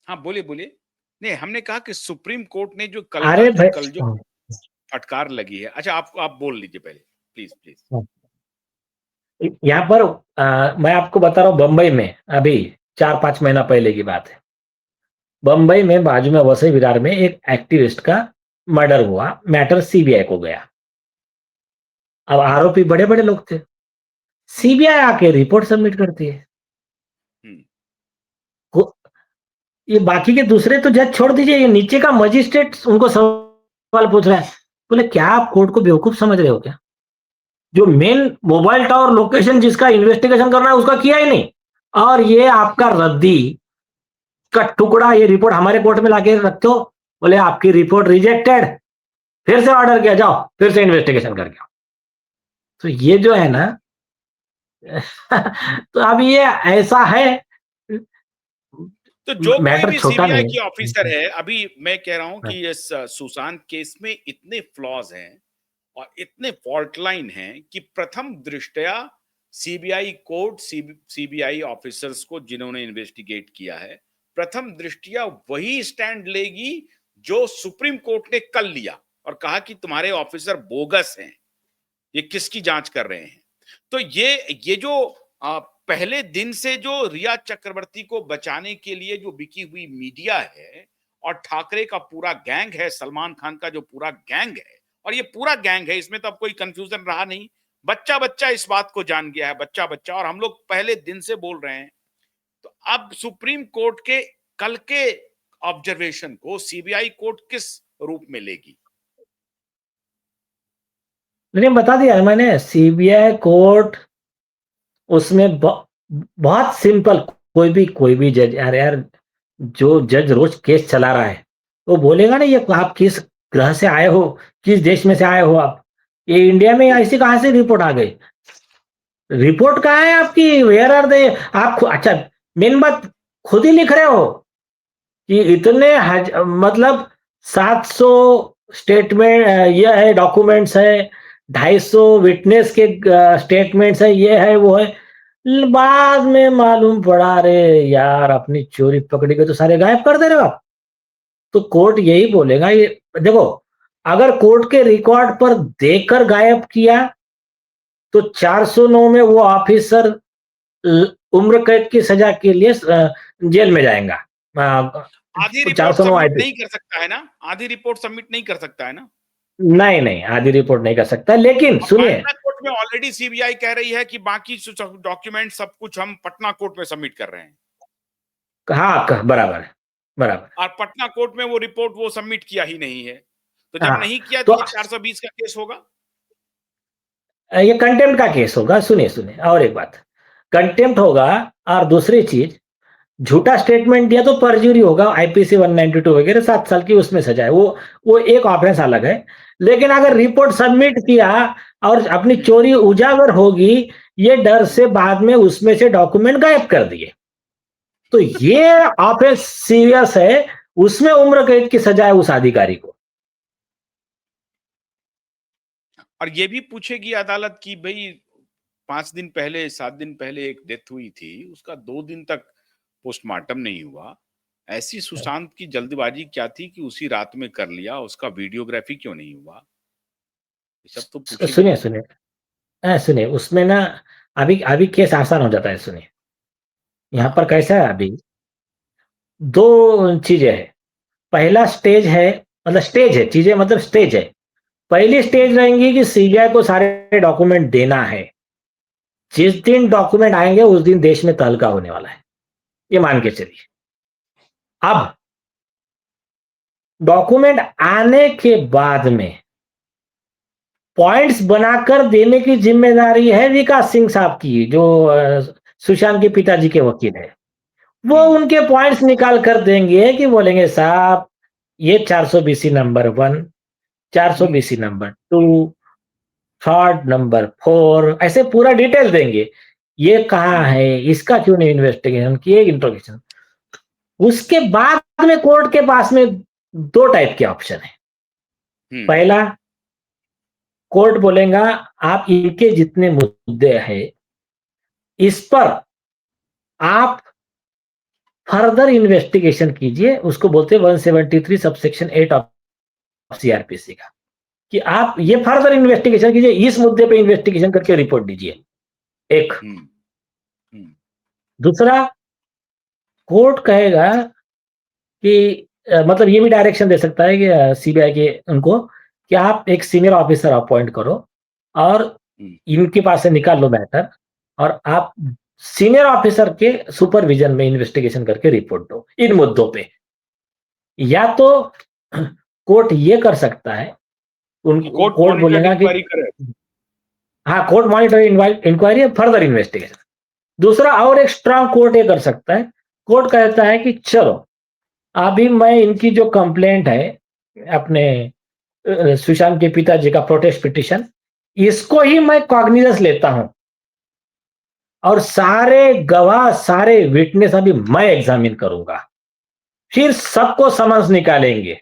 हाँ, बोलिए, बोलिए। नहीं, हमने कहा कि सुप्रीम कोर्ट ने जो कल का अरे जो भाई, कल जो फटकार लगी है। अच्छा, आप बोल लीजिए पहले, प्लीज़, प्लीज़। यहाँ पर मैं आपको बता रहा हूँ, बंबई में अभी 4-5 महीना पहले की बात है। बंबई में बाजू में वसई विरार में एक एक्टिविस्ट का मर्डर हुआ, मैटर सीबीआई को गया। अब आरोपी बड़े-बड़े लोग थे। सीबीआई आके रिपोर्ट सबमिट करती है। हुँ। को ये बाकी के दूसरे तो जज छोड़ दीजिए, ये नीचे का मजिस्ट्रेट उनको सवाल पूछ रहा है। बोले क्या आप कोर्ट को बेवकूफ समझ रहे हो क्या? जो मेन मोबाइल टावर लोकेशन जिसका इन्वेस्टिगेशन करना है उसका किया ही नहीं, और ये आपका रद्दी का टुकड़ा ये रिपोर्ट हमारे कोर्ट में लाके रखते हो, बोले आपकी रिपोर्ट रिजेक्टेड, फिर से ऑर्डर किया, जाओ फिर से इन्वेस्टिगेशन करके आओ। तो ये जो है ना तो अब ये ऐसा है, तो जो कोई मैटर भी छोटा सीबीआई नहीं की ऑफिसर है। है, अभी मैं कह रहा हूं हाँ, कि इस सुशांत केस में इतने फ्लॉज हैं और इतने फॉल्ट लाइन हैं कि प्रथम दृष्टया सीबीआई कोर्ट, सीबीआई ऑफिसर्स को जिन्होंने इन्वेस्टिगेट किया है, प्रथम दृष्टया वही स्टैंड लेगी जो सुप्रीम कोर्ट ने कल लिया और कहा कि तुम्हारे ऑफिसर बोगस हैं, ये किसकी जांच कर रहे हैं। तो ये जो पहले दिन से जो रिया चक्रवर्ती को बचाने के लिए जो बिकी हुई मीडिया है और ठाकरे का पूरा गैंग है, सलमान खान का जो पूरा गैंग है, और ये पूरा गैंग है, इसमें तो अब कोई कंफ्यूजन रहा नहीं। बच्चा बच्चा इस बात को जान गया है, बच्चा बच्चा, और हम लोग पहले दिन से बोल रहे हैं। तो अब सुप्रीम कोर्ट के कल के ऑब्जर्वेशन को सीबीआई कोर्ट किस रूप में लेगी? लेकिन बता दिया है मैंने, सीबीआई कोर्ट उसमें बहुत सिंपल, कोई भी जज, यार यार जो जज रोज केस चला रहा है वो बोलेगा ना, ये आप किस ग्रह से आए हो, किस देश में से आए हो आप, ये इंडिया में ऐसी कहां से रिपोर्ट आ गई, रिपोर्ट कहाँ है आपकी, वेयर आर दे, आप अच्छा मेन बात खुद ही लिख रहे हो कि इतने मतलब 700 स्टेटमेंट ये है, डॉक्यूमेंट्स है, 250 विटनेस के स्टेटमेंट्स है, ये है वो है, बाद में मालूम पड़ा, अरे यार अपनी चोरी पकड़ी गई तो सारे गायब कर दे रहे हो आप। तो कोर्ट यही बोलेगा, ये देखो, अगर कोर्ट के रिकॉर्ड पर देकर गायब किया तो 409 में वो ऑफिसर उम्र कैद की सजा के लिए जेल में जाएगा। आधी चार रिपोर्ट सौ नौ सबमिट आईपी, नहीं कर सकता है ना? आधी रिपोर्ट सबमिट नहीं कर सकता है ना? नहीं नहीं आधी रिपोर्ट नहीं कर सकता, लेकिन और सुनिए, पाटना कोर्ट में ऑलरेडी सीबीआई कह रही है कि बाकी डॉक्यूमेंट सब कुछ हम पटना कोर्ट में सबमिट कर रहे हैं, हाँ बराबर है, बराबर, और पटना कोर्ट में वो रिपोर्ट वो सबमिट किया ही नहीं है। तो जब हाँ। नहीं किया तो तो ये 420 का केस होगा। ये कंटेम्प्ट का केस होगा, सुनिए सुनिए, और एक बात, कंटेम्प्ट होगा, और दूसरी चीज, झूठा स्टेटमेंट दिया तो परजुरी होगा, आईपीसी 192 वगैरह 7 साल की उसमें सजा है, वो एक ऑफेंस अलग है। लेकिन अगर रिपोर्ट सबमिट किया और अपनी हम्म। चोरी उजागर होगी, ये डर से बाद में उसमें से डॉक्यूमेंट गायब कर दिए, तो ये ऑफेंस सीरियस है, उसमें उम्र कैद की सजा है उस अधिकारी को। और ये भी पूछेगी अदालत कि भाई 5 दिन पहले, 7 दिन पहले एक डेथ हुई थी, उसका 2 दिन तक पोस्टमार्टम नहीं हुआ। ऐसी सुशांत की जल्दबाजी क्या थी कि उसी रात में कर लिया, उसका वीडियोग्राफी क्यों नहीं हुआ? ये सब तो पूछेगी सुनिए ना। सुनिए, सुनिए उसमें ना, अभी अभी केस आसान हो जाता है, सुनिए, यहाँ हाँ। पर कैसा है अभी, दो चीजें है, पहला स्टेज है, मतलब स्टेज है, चीजें मतलब स्टेज है, पहली हम्म। स्टेज रहेंगी कि सीबीआई को सारे डॉक्यूमेंट देना है, जिस दिन डॉक्यूमेंट आएंगे उस दिन देश में तहलका होने वाला है, ये मान के चलिए। अब डॉक्यूमेंट आने के बाद में पॉइंट्स बनाकर देने की जिम्मेदारी है विकास सिंह साहब की, जो सुशांत के पिताजी के वकील है, वो हम्म। उनके पॉइंट्स निकाल कर देंगे कि बोलेंगे साहब ये 420 नंबर 1, हम्म। 420 नंबर 2, थर्ड नंबर 4, ऐसे पूरा डिटेल देंगे, ये कहाँ हम्म। है, इसका क्यों नहीं इन्वेस्टिगेशन किए, इंट्रोगेशन। उसके बाद में कोर्ट के पास में दो टाइप के ऑप्शन है, हम्म। पहला, कोर्ट बोलेगा आप इनके जितने मुद्दे हैं इस पर आप फर्दर इन्वेस्टिगेशन कीजिए, उसको बोलते हैं 173 सबसेक्शन 8 ऑफ सीआरपीसी का, कि आप ये फर्दर इन्वेस्टिगेशन कीजिए, इस मुद्दे पे इन्वेस्टिगेशन करके रिपोर्ट दीजिए, एक। हम्म। हम्म। दूसरा, कोर्ट कहेगा कि मतलब ये भी डायरेक्शन दे सकता है कि सीबीआई के उनको, कि आप एक सीनियर ऑफिसर अपॉइंट करो और हम्म। इनके पास से निकाल लो मैटर, और आप सीनियर ऑफिसर के सुपरविजन में इन्वेस्टिगेशन करके रिपोर्ट दो इन मुद्दों पे। या तो कोर्ट ये कर सकता है, कि उनको कोर्ट कोर्ट मॉनिटर्ड बोलेगा कि इंक्वायरी करे। हाँ, court monitor inquiry further investigation, दूसरा और एक स्ट्रांग कोर्ट ये कर सकता है, कोर्ट कहता है कि चलो, अभी मैं इनकी जो कंप्लेंट है, अपने सुशांत के पिताजी का प्रोटेस्ट पिटीशन, इसको ही मैं कॉग्निजेंस लेता हूं और सारे गवाह, सारे विटनेस अभी मैं एग्जामिन करूंगा। फिर सबको समन्स निकालेंगे।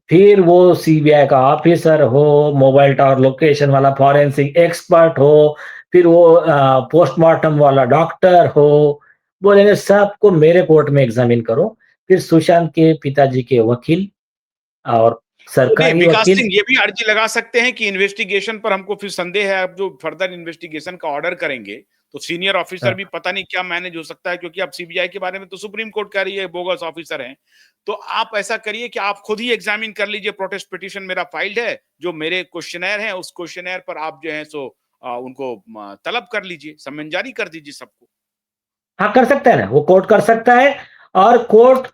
फिर वो सीबीआई का ऑफिसर हो, मोबाइल टावर लोकेशन वाला फॉरेंसिक एक्सपर्ट हो, फिर वो पोस्टमार्टम वाला डॉक्टर हो, बोलेंगे सबको मेरे कोर्ट में एग्जामिन करो। फिर सुशांत के पिताजी के वकील और नहीं, सरकारी विकास वकील। सिंह ये भी अर्जी लगा सकते हैं कि इन्वेस्टिगेशन पर हमको फिर संदेह है, अब जो फर्दर इन्वेस्टिगेशन का ऑर्डर करेंगे तो सीनियर ऑफिसर भी हाँ, पता नहीं क्या मैनेज हो सकता है, क्योंकि अब सीबीआई के बारे में तो सुप्रीम कोर्ट कह रही है बोगस ऑफिसर हैं। तो आप ऐसा करिए कि आप खुद ही एग्जामिन कर लीजिए, प्रोटेस्ट पिटीशन मेरा फाइल्ड है, जो मेरे क्वेश्चनर है उस क्वेश्चनर पर आप जो है सो उनको तलब कर लीजिए, समन जारी कर दीजिए सबको। हाँ, कर सकता है ना, वो कोर्ट कर सकता है। और कोर्ट,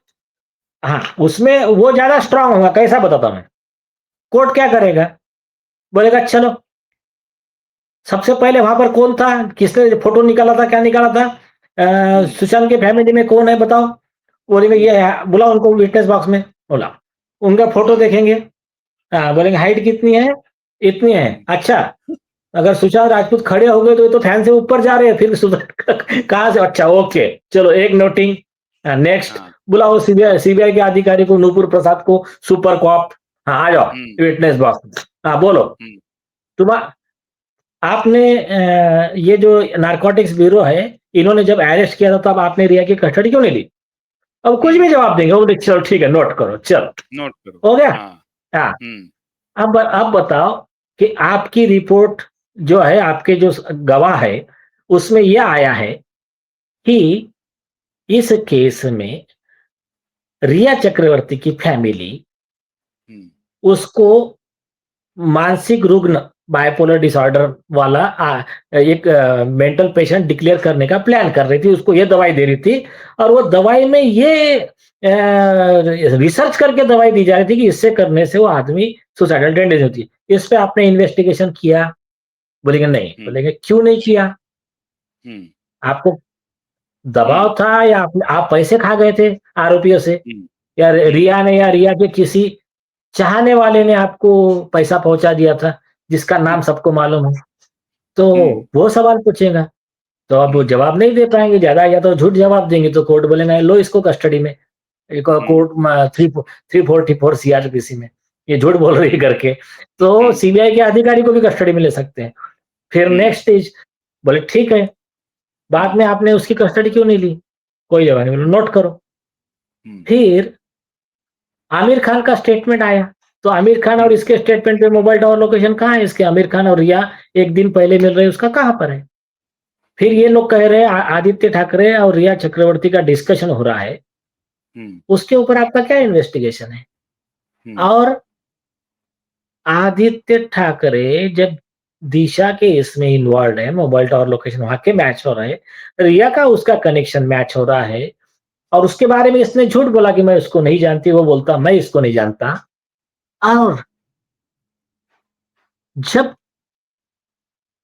हाँ, उसमें वो ज्यादा स्ट्रांग होगा। कैसा बताता हूं मैं। कोर्ट क्या करेगा, बोलेगा चलो, सबसे पहले वहां पर कौन था, किसने फोटो निकाला था, क्या निकाला था, हम्म। सुशांत के फैमिली में कौन है बताओ। बोलेंगे हम्म। ये है, बुलाओ उनको विटनेस बॉक्स में। बोला, उनका फोटो हाँ। देखेंगे। हाँ, बोलेंगे हाइट कितनी है, इतनी है, हम्म। अच्छा। अगर सुशांत राजपूत खड़े हो गए तो ये तो फैन से ऊपर जा रहे हैं, फिर कहां से, अच्छा ओके, चलो एक नोटिंग, नेक्स्ट। हाँ। बुलाओ हाँ। सीबीआई सीबीआई के अधिकारी को, नूपुर प्रसाद को, सुपर कॉप। हाँ, आ जाओ हम्म। Witness box. हाँ, बोलो। हम्म। तुम, आपने ये जो नारकोटिक्स ब्यूरो है, इन्होंने जब अरेस्ट किया था तब आपने रिया की कस्टडी क्यों नहीं ली? अब कुछ हम्म। भी जवाब देंगे, वो बोले, चलो ठीक है, नोट करो, चलो, नोट करो। हो गया। हाँ। हाँ, हम्म। अब बताओ कि आपकी रिपोर्ट जो है, आपके जो गवाह है, उसमें यह आया है कि इस केस में रिया चक्रवर्ती की फैमिली हम्म। उसको मानसिक रुग्ण, बाइपोलर डिसऑर्डर वाला एक मेंटल पेशेंट डिक्लेयर करने का प्लान कर रही थी, उसको ये दवाई दे रही थी। और वो दवाई में ये रिसर्च करके दवाई दी जा रही थी कि इससे करने से वो आदमी सुसाइडल टेंडेंसी होती है। इस पे आपने इन्वेस्टिगेशन किया? बोलेंगे नहीं। हम्म। बोलेंगे क्यों नहीं किया? हम्म। आपको हम्म। दबाव था, या आप पैसे खा गए थे आरोपियों से, हम्म। या हम्म। रिया ने, या रिया के किसी चाहने वाले ने आपको पैसा पहुंचा दिया था, जिसका नाम सबको मालूम है? तो हम्म। वो सवाल पूछेगा। तो अब वो हम्म। जवाब नहीं दे पाएंगे, ज्यादा या तो झूठ जवाब देंगे, तो कोर्ट बोलेगा लो इसको कस्टडी में। एक हम्म। कोर्ट 344 सीआरपीसी में ये झूठ बोल रही है करके, तो हम्म। सीबीआई के अधिकारी को भी कस्टडी में ले सकते हैं। फिर हम्म। नेक्स्ट स्टेज, बोले ठीक है, बाद हम्म। में आपने उसकी कस्टडी क्यों नहीं ली? कोई जवाब नहीं, बोले नोट करो। हम्म। फिर आमिर खान का स्टेटमेंट आया, तो आमिर खान और हम्म। इसके स्टेटमेंट पे मोबाइल टावर लोकेशन कहाँ है इसके? आमिर खान और रिया एक दिन पहले मिल रहे हैं, उसका कहाँ पर है? फिर हम्म। ये लोग कह रहे हैं आदित्य ठाकरे और रिया चक्रवर्ती का डिस्कशन हो रहा है, हम्म। उसके ऊपर आपका क्या इन्वेस्टिगेशन है? हम्म। और आदित्य ठाकरे जब दिशा के इसमें इन्वॉल्व है, मोबाइल टावर लोकेशन वहां के मैच हो रहे हैं, रिया का उसका कनेक्शन मैच हो रहा है, और उसके बारे में इसने झूठ बोला कि मैं उसको नहीं जानती, वो बोलता मैं इसको नहीं जानता। और जब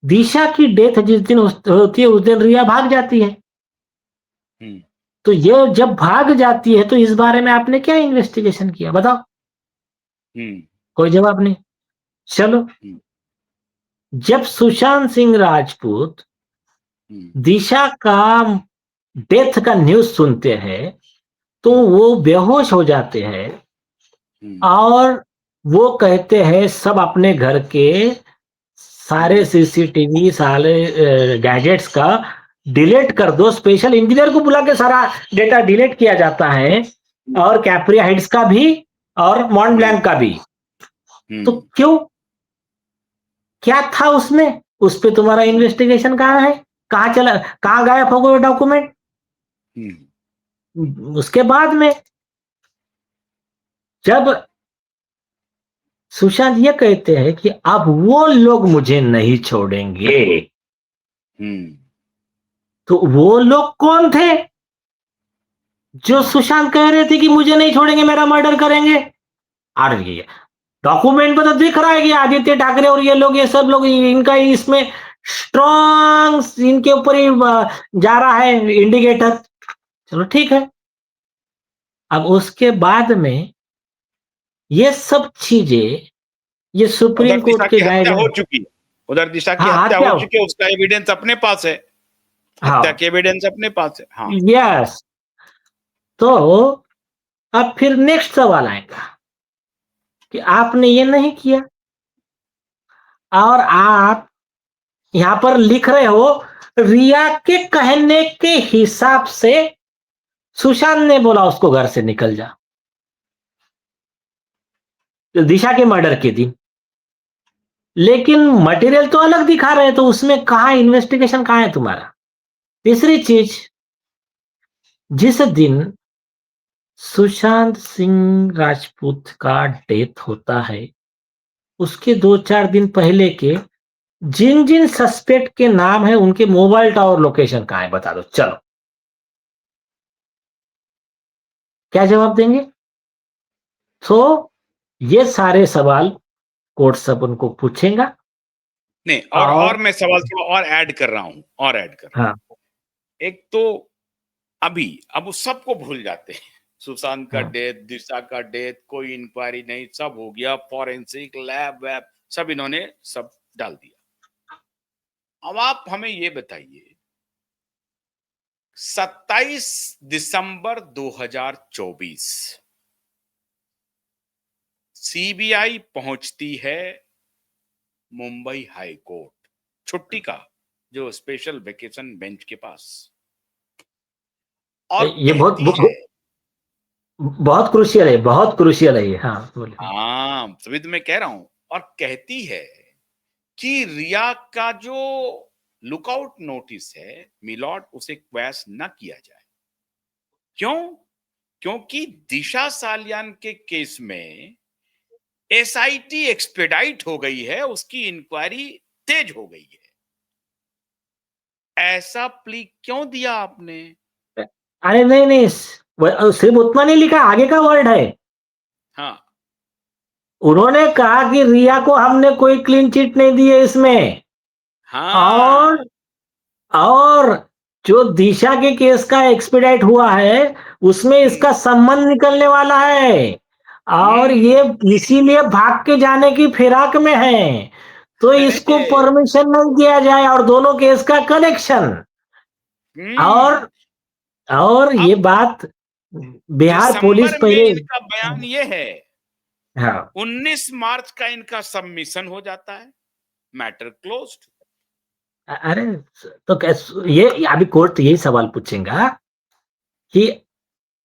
दिशा की डेथ जिस दिन होती है, उस दिन रिया भाग जाती है। हम्म। तो ये जब भाग जाती है, तो इस बारे में आपने क्या इन्वेस्टिगेशन किया बताओ? हम्म। कोई जवाब नहीं। चलो, हम्म। जब सुशांत सिंह राजपूत हम्म। दिशा का डेथ का न्यूज़ सुनते हैं, तो हम्म। वो बेहोश हो जाते हैं, हम्म। और वो कहते हैं सब अपने घर के सारे हम्म। सीसीटीवी, सारे गैजेट्स का डिलीट हम्म। कर दो। स्पेशल इंजीनियर को बुला के सारा डेटा डिलीट किया जाता है, और कैप्रिया हाइट्स का भी, और मॉन्ट हम्म। ब्लैंक का भी। तो हम्म। क्यों, क्या था उसमें? उस पे तुम्हारा हम्म। इन्वेस्टिगेशन कहाँ है? कहाँ चला, कहाँ गायब हो गए डॉक्यूमेंट? हम्म। उसके बाद में जब सुशांत ये कहते हैं कि अब वो लोग मुझे नहीं छोड़ेंगे, हम्म। तो वो लोग कौन थे जो सुशांत कह रहे थे कि मुझे नहीं छोड़ेंगे, मेरा मर्डर करेंगे? और ये डॉक्यूमेंट में तो दिख रहा है कि आदित्य ठाकरे और ये लोग, ये सब लोग इनका ही इसमें स्ट्रॉन्ग इनके ऊपर ही जा रहा है इंडिकेटर। चलो ठीक है। अब उसके बाद में ये सब चीजें, ये उधर सुप्रीम दिशा कोर्ट के की हत्या हो गाइडलाइन। चुकी है, उधर दिशा की हाँ, हत्या हत्या हो हो। चुकी है, उसका एविडेंस अपने पास है, हत्या हाँ, के एविडेंस अपने पास है। हाँ, यस। तो अब फिर नेक्स्ट सवाल आएगा कि आपने ये नहीं किया, और आप यहां पर लिख रहे हो रिया के कहने के हिसाब से सुशांत ने बोला उसको घर से निकल जा, तो दिशा के मर्डर के दिन। लेकिन मटेरियल तो अलग दिखा रहे हैं, तो उसमें कहां इन्वेस्टिगेशन, कहां है तुम्हारा? तीसरी चीज, जिस दिन सुशांत सिंह राजपूत का डेथ होता है, उसके 2-4 दिन पहले के जिन जिन सस्पेक्ट के नाम है, उनके मोबाइल टावर लोकेशन कहां है, बता दो। चलो, क्या जवाब देंगे? तो ये सारे सवाल कोर्ट सब उनको पूछेगा। नहीं, और और मैं सवाल थोड़ा और ऐड कर रहा हूं, और ऐड कर रहा हाँ, हूं। एक तो अभी अब उस सबको भूल जाते हैं, सुशांत का हाँ, डेथ, दिशा का डेथ, कोई इंक्वायरी नहीं, सब हो गया, फॉरेंसिक लैब वैब सब इन्होंने सब डाल दिया। अब आप हमें ये बताइए, 27 दिसंबर 2024 सीबीआई पहुंचती है मुंबई हाई कोर्ट, छुट्टी का जो स्पेशल वेकेशन बेंच के पास, और ये बहुत कहती है, बहुत क्रूशियल है, बहुत क्रूशियल है ये। हाँ, बोलिए। हाँ तभी तो मैं कह रहा हूं, और कहती है कि रिया का जो लुकआउट नोटिस है मिलॉर्ड, उसे क्वैश न किया जाए। क्यों? क्योंकि दिशा सालियान के केस में एसआईटी एक्सपेडाइट हो गई है, उसकी इंक्वायरी तेज हो गई है। ऐसा प्ली क्यों दिया आपने? अरे नहीं नहीं, सिर्फ उतना नहीं लिखा, आगे का वर्ड है। हाँ, उन्होंने कहा कि रिया को हमने कोई क्लीन चिट नहीं दी है इसमें। हाँ, और और जो दिशा के केस का एक्सपीडाइट हुआ है, उसमें इसका हम्म, संबंध निकलने वाला है, और ये हम्म, इसीलिए भाग के जाने की फिराक में है। तो इसको है, परमिशन नहीं दिया जाए, और दोनों केस का कनेक्शन। हम्म। और ये अब बात बिहार पुलिस दिसंबर में पहले। इनका बयान ये है, हाँ, 19 मार्च का इनका सबमिशन हो जाता है, मैटर क्लोज्ड। अरे, तो ये अभी कोर्ट यही सवाल पूछेगा कि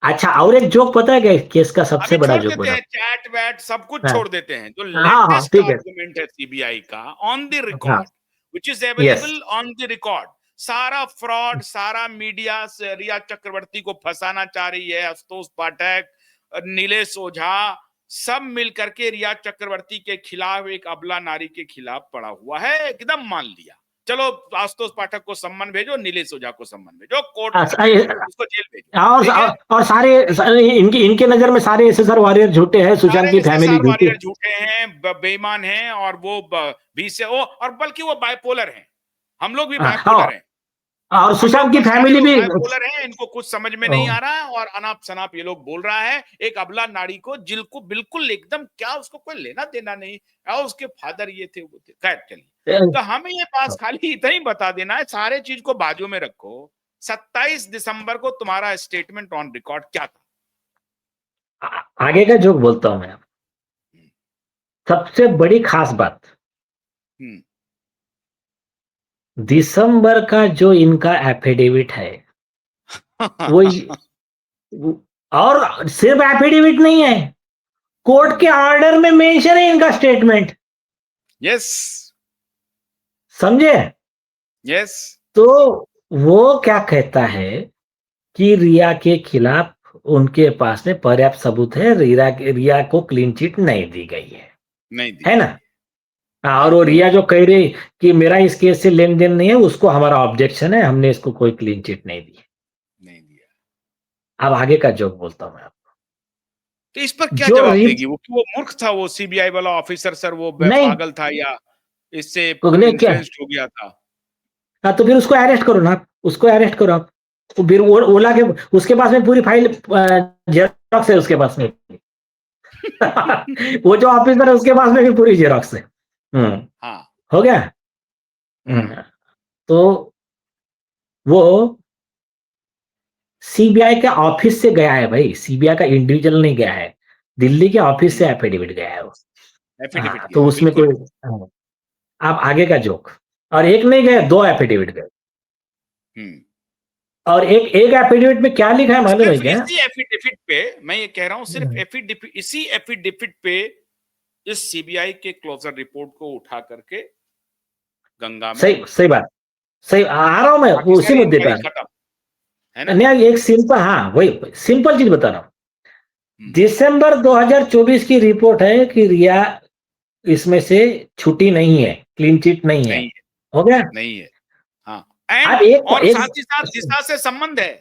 अच्छा, और एक जोक पता है क्या केस का सबसे अभी बड़ा छोड़ जोक देते बता? हैं चैट वैट, सब कुछ हाँ, छोड़ देते हैं। जो हाँ, हाँ, लेटेस्ट ठीक है। आर्गुमेंट है सीबीआई का ऑन द हाँ, record, which is yes. Available on the record, सारा फ्रॉड, सारा मीडिया से रिया चक्रवर्ती को फंसाना चाह रही है, आशुतोष पाठक, नीलेश ओझा, सब मिल करके रिया चक्रवर्ती के खिलाफ, एक अबला नारी के खिलाफ पड़ा हुआ है, एकदम मान लिया। चलो, आशुतोष पाठक को सम्मन भेजो, नीलेश ओझा को सम्मन भेजो, कोर्ट भेजो, उसको जेल भेजो, ठीक है। और सारे इनकी इनके नजर में सारे एसएसआर वॉरियर झूठे हैं, सुशांत सारे की फैमिली एसएसआर झूठी। वॉरियर झूठे हैं, बेईमान हैं, और वो भी से ओ, और बल्कि वो बाइपोलर हैं। हम लोग भी हाँ, बाइपोलर हैं, और हम लोग सुशांत की सारे फैमिली लोग भी। बाइपोलर हैं, इनको कुछ समझ में नहीं आ रहा है, और अनाप शनाप ये लोग बोल रहा है। एक अबला नारी को, जिल को बिल्कुल एकदम, क्या उसको कोई लेना देना नहीं, और उसके फादर ये थे वो थे, खैर चलिए। तो हमें ये पास खाली इतना ही बता देना है, सारे चीज को बाजू में रखो। 27 दिसंबर को तुम्हारा स्टेटमेंट ऑन रिकॉर्ड क्या था? आगे का जोक बोलता हूं मैं। हम्म, सबसे बड़ी खास बात, हम्म, दिसंबर का जो इनका एफिडेविट है, वो और सिर्फ एफिडेविट नहीं है, कोर्ट के ऑर्डर में मेंशन है इनका स्टेटमेंट। यस, समझे? यस, तो वो क्या कहता है कि रिया के खिलाफ उनके पास में पर्याप्त सबूत है, रिया को क्लीन चिट नहीं दी गई नहीं दी है ना? गई है। और वो रिया जो कह रही कि मेरा इस केस से लेन देन नहीं है, उसको हमारा ऑब्जेक्शन है, हमने इसको कोई क्लीन चिट नहीं दी। नहीं दिया। अब आगे का जोक बोलता हूं मैं आपको। तो इस पर क्या जो जवाब रिप देगी वो, कि वो मूर्ख था वो सीबीआई वाला ऑफिसर, सर वो नहीं, पागल था, या इससे क्या, इन्फ्लुएंस्ड हो गया था? हाँ, तो फिर उसको अरेस्ट करो ना, उसको अरेस्ट करो आप। तो फिर ओला के उसके पास में पूरी फाइल जेरोक्स है उसके पास में। वो जो ऑफिसर है उसके पास में भी पूरी जेरोक्स है। हाँ। हो गया। तो वो सीबीआई के ऑफिस से गया है भाई, सीबीआई का इंडिविजुअल नहीं गया है, दिल्ली के ऑफिस से एफिडेविट गया है वो। एफिडेविट तो गया है, उसमें बिल्कुल। कोई आप आगे का जोक, और एक नहीं गए, दो एफिडेविट गए। हम्म। और एक एक एफिडेविट में क्या लिखा है मालूम है सिर्फ क्या? इसी एफिडेविट पे, मैं ये कह रहा हूं, सिर्फ एफिडेविट, इसी एफिडेविट पे इस सीबीआई के क्लोजर रिपोर्ट को उठा करके गंगा में, सही सही बात, सही आ रहा हूं मैं बाकी उसी सारी मुद्दे इंक्वायरी पर। खत्म, है ना? नहीं, एक सिंपल, हाँ वही सिंपल चीज बता रहा हूँ। हम्म। दिसंबर 2024 की रिपोर्ट है कि रिया इसमें से छुट्टी नहीं है, क्लीन चिट नहीं है। नहीं है, हो गया। नहीं है। हाँ। एंड अब एक और एक साथ ही साथ दिशा से संबंध है, ये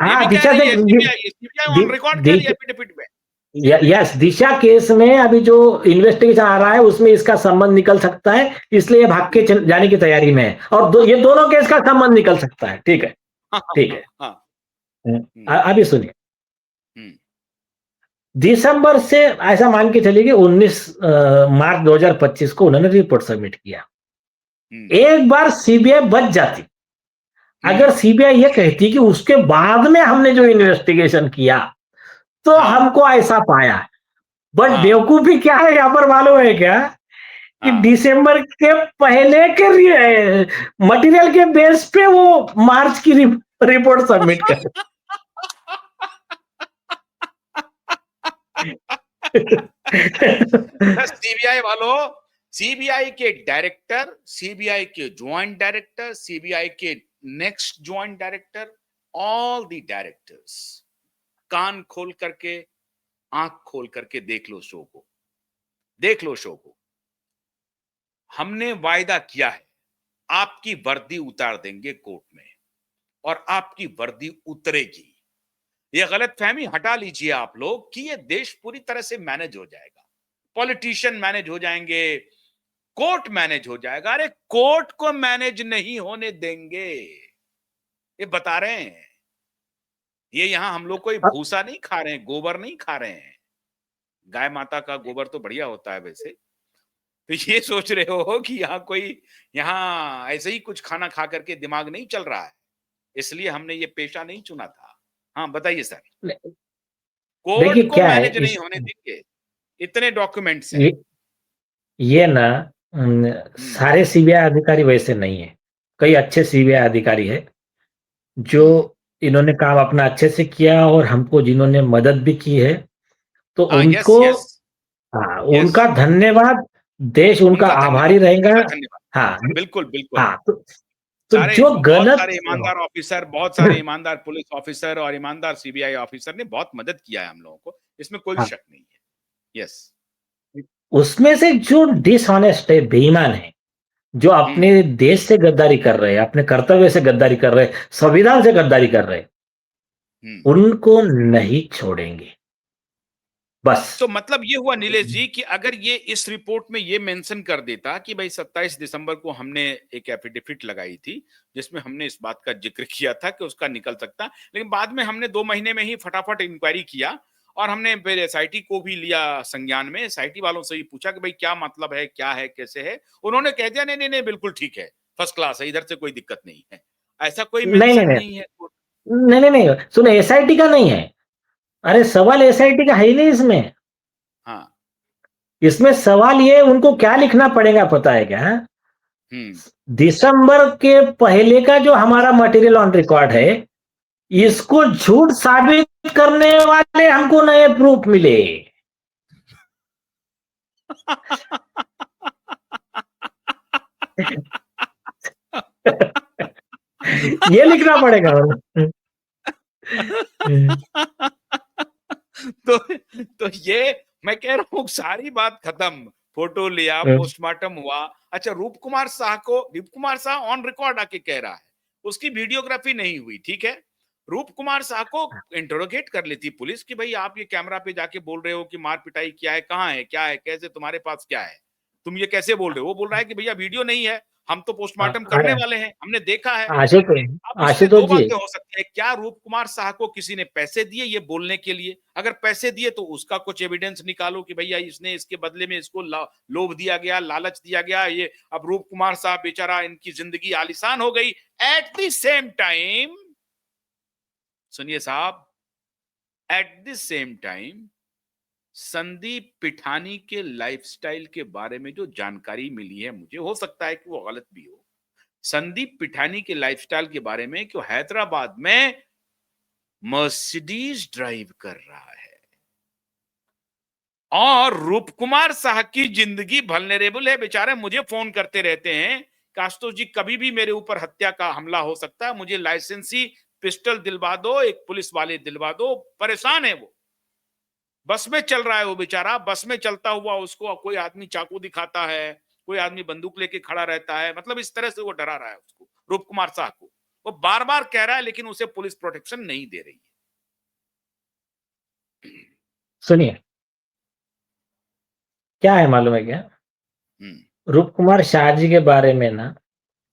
भी हाँ, कह दिशा रही से है सीबीआई, सीबीआई ऑन रिकॉर्ड कह रही है एफिडेविट में। यस, दिशा केस में अभी जो इन्वेस्टिगेशन आ रहा है उसमें इसका संबंध निकल सकता है, इसलिए भाग के जाने की तैयारी में है। और ये दोनों केस का संबंध निकल सकता है। ठीक है, हाँ ठीक हाँ है। हाँ। हम्म। अभी सुनिए। हम्म। दिसंबर से ऐसा मान के चलिए कि 19 मार्च 2025 को उन्होंने रिपोर्ट सबमिट किया। हम्म। एक बार सीबीआई बच जाती, अगर हम्म। सीबीआई ये कहती कि उसके बाद में हमने जो इन्वेस्टिगेशन किया तो हाँ हमको ऐसा पाया, बट हाँ बेवकूफी क्या है यहाँ पर मालूम है क्या? कि हाँ। दिसंबर के पहले के मटेरियल के बेस पे वो मार्च की रिपोर्ट सबमिट कर। सीबीआई वालों, सीबीआई के डायरेक्टर, सीबीआई के ज्वाइंट डायरेक्टर, सीबीआई के next joint director, all the directors, कान खोल करके, आंख खोल करके देख लो शो को, देख लो शो को। हमने वायदा किया है, आपकी वर्दी उतार देंगे कोर्ट में, और आपकी वर्दी उतरेगी। ये गलतफहमी हटा लीजिए आप लोग कि ये देश पूरी तरह से मैनेज हो जाएगा, पॉलिटिशियन मैनेज हो जाएंगे, कोर्ट मैनेज हो जाएगा। अरे कोर्ट को मैनेज नहीं होने देंगे, ये बता रहे हैं। ये यहां हम लोग कोई भूसा नहीं खा रहे हैं, गोबर नहीं खा रहे हैं। गाय माता का गोबर तो बढ़िया होता है वैसे। तो ये सोच रहे हो कि यहाँ कोई, यहाँ ऐसे ही कुछ खाना खा करके दिमाग नहीं चल रहा है, इसलिए हमने ये पेशा नहीं चुना था। हाँ बताइए सर। कोर्ट देखिए को क्या है मैनेज नहीं इस होने देंगे, इतने डॉक्यूमेंट्स हैं। ये, ये ना हम्म। सारे सीबीआई अधिकारी वैसे नहीं है। कई अच्छे सीबीआई अधिकारी है जो हम्म। इन्होंने काम अपना अच्छे से किया, और हमको जिन्होंने मदद भी की है, तो हाँ, यस उनको, यस हाँ, यस। उनका धन्यवाद, देश उनका उनका आभारी धन्यवाद, रहेगा। उनका धन्यवाद। हाँ, बिल्कुल बिल्कुल। हाँ, तो सारे जो बहुत गलत सारे ईमानदार ऑफिसर, बहुत सारे ईमानदार पुलिस ऑफिसर और ईमानदार सीबीआई ऑफिसर ने बहुत मदद किया है हम लोगों को, इसमें कोई हाँ, शक नहीं है। यस। उसमें से जो डिसऑनेस्ट है, बेईमान है, जो हम्म। अपने देश से गद्दारी कर रहे हैं, अपने कर्तव्य से गद्दारी कर रहे हैं, संविधान से गद्दारी कर रहे हैं, हम्म। उनको नहीं छोड़ेंगे, बस। तो मतलब ये हुआ नीलेश जी कि अगर ये इस रिपोर्ट में ये मेंशन कर देता कि भाई 27 दिसंबर को हमने एक एफिडेविट लगाई थी जिसमें हमने इस बात का जिक्र किया था कि उसका निकल सकता, लेकिन बाद में हमने 2 महीने में ही फटाफट इंक्वायरी किया, और हमने फिर एसआईटी को भी लिया संज्ञान में, एसआईटी वालों से ही पूछा कि भाई क्या मतलब है, क्या है, कैसे है। उन्होंने कह दिया नहीं नहीं नहीं बिल्कुल ठीक है, फर्स्ट क्लास है, इधर से कोई दिक्कत नहीं है। ऐसा कोई नहीं, नहीं, मेंशन नहीं, नहीं है। नहीं, नहीं, नहीं, सुनो, एसआईटी का नहीं है। अरे सवाल एसआईटी का है ही नहीं इसमें। हाँ। इसमें सवाल ये, उनको क्या लिखना पड़ेगा पता है क्या? हम्म। दिसंबर के पहले का जो हमारा मटेरियल ऑन रिकॉर्ड है, हम्म। इसको झूठ साबित करने वाले हमको नए प्रूफ मिले। ये लिखना पड़ेगा। तो तो ये मैं कह रहा हूं सारी बात खत्म, फोटो लिया, पोस्टमार्टम हुआ। अच्छा, रूप कुमार शाह ऑन रिकॉर्ड आके कह रहा है उसकी वीडियोग्राफी नहीं हुई, ठीक है। रूप कुमार शाह को इंटरोगेट कर लेती पुलिस कि भाई आप ये कैमरा पे जाके बोल रहे हो कि मार पिटाई किया है, कहाँ है, क्या है, कैसे, तुम्हारे पास क्या है, तुम ये कैसे बोल रहे हो। वो बोल रहा है कि भैया वीडियो नहीं है, हम तो पोस्टमार्टम करने वाले हैं, हमने देखा है। अब उसमें दो आशुतोष जी, बातें हो सकती है, क्या रूप कुमार साह को किसी ने पैसे दिए ये बोलने के लिए? अगर पैसे दिए तो उसका कुछ एविडेंस निकालो कि भैया इसने इसके बदले में इसको लोभ दिया गया, लालच दिया गया, ये अब रूप कुमार साह बेचारा इनकी जिंदगी आलीशान हो गई। एट द सेम टाइम, सुनिए साहब, at the same time Sandeep Pithani के लाइफस्टाइल के बारे में जो जानकारी मिली है मुझे, हो सकता है कि वो गलत भी हो। संदीप पिठानी के लाइफस्टाइल के बारे में कि वो हैदराबाद में मर्सिडीज ड्राइव कर रहा है और रूप कुमार साह की जिंदगी वल्नरेबल है। बेचारे मुझे फोन करते रहते हैं कि आशुतोष जी कभी भी मेरे ऊपर हत्या का हमला हो सकता है, मुझे लाइसेंसी पिस्टल दिलवा दो, एक पुलिस वाले दिलवा दो। परेशान है वो, बस में चल रहा है वो बेचारा, बस में चलता हुआ उसको कोई आदमी चाकू दिखाता है, कोई आदमी बंदूक लेके खड़ा रहता है, मतलब इस तरह से वो डरा रहा है उसको, रूप कुमार साह को। वो बार बार कह रहा है लेकिन उसे पुलिस प्रोटेक्शन नहीं दे रही है। सुनिए, क्या है मालूम है क्या? हम्म। रूप कुमार शाह जी के बारे में ना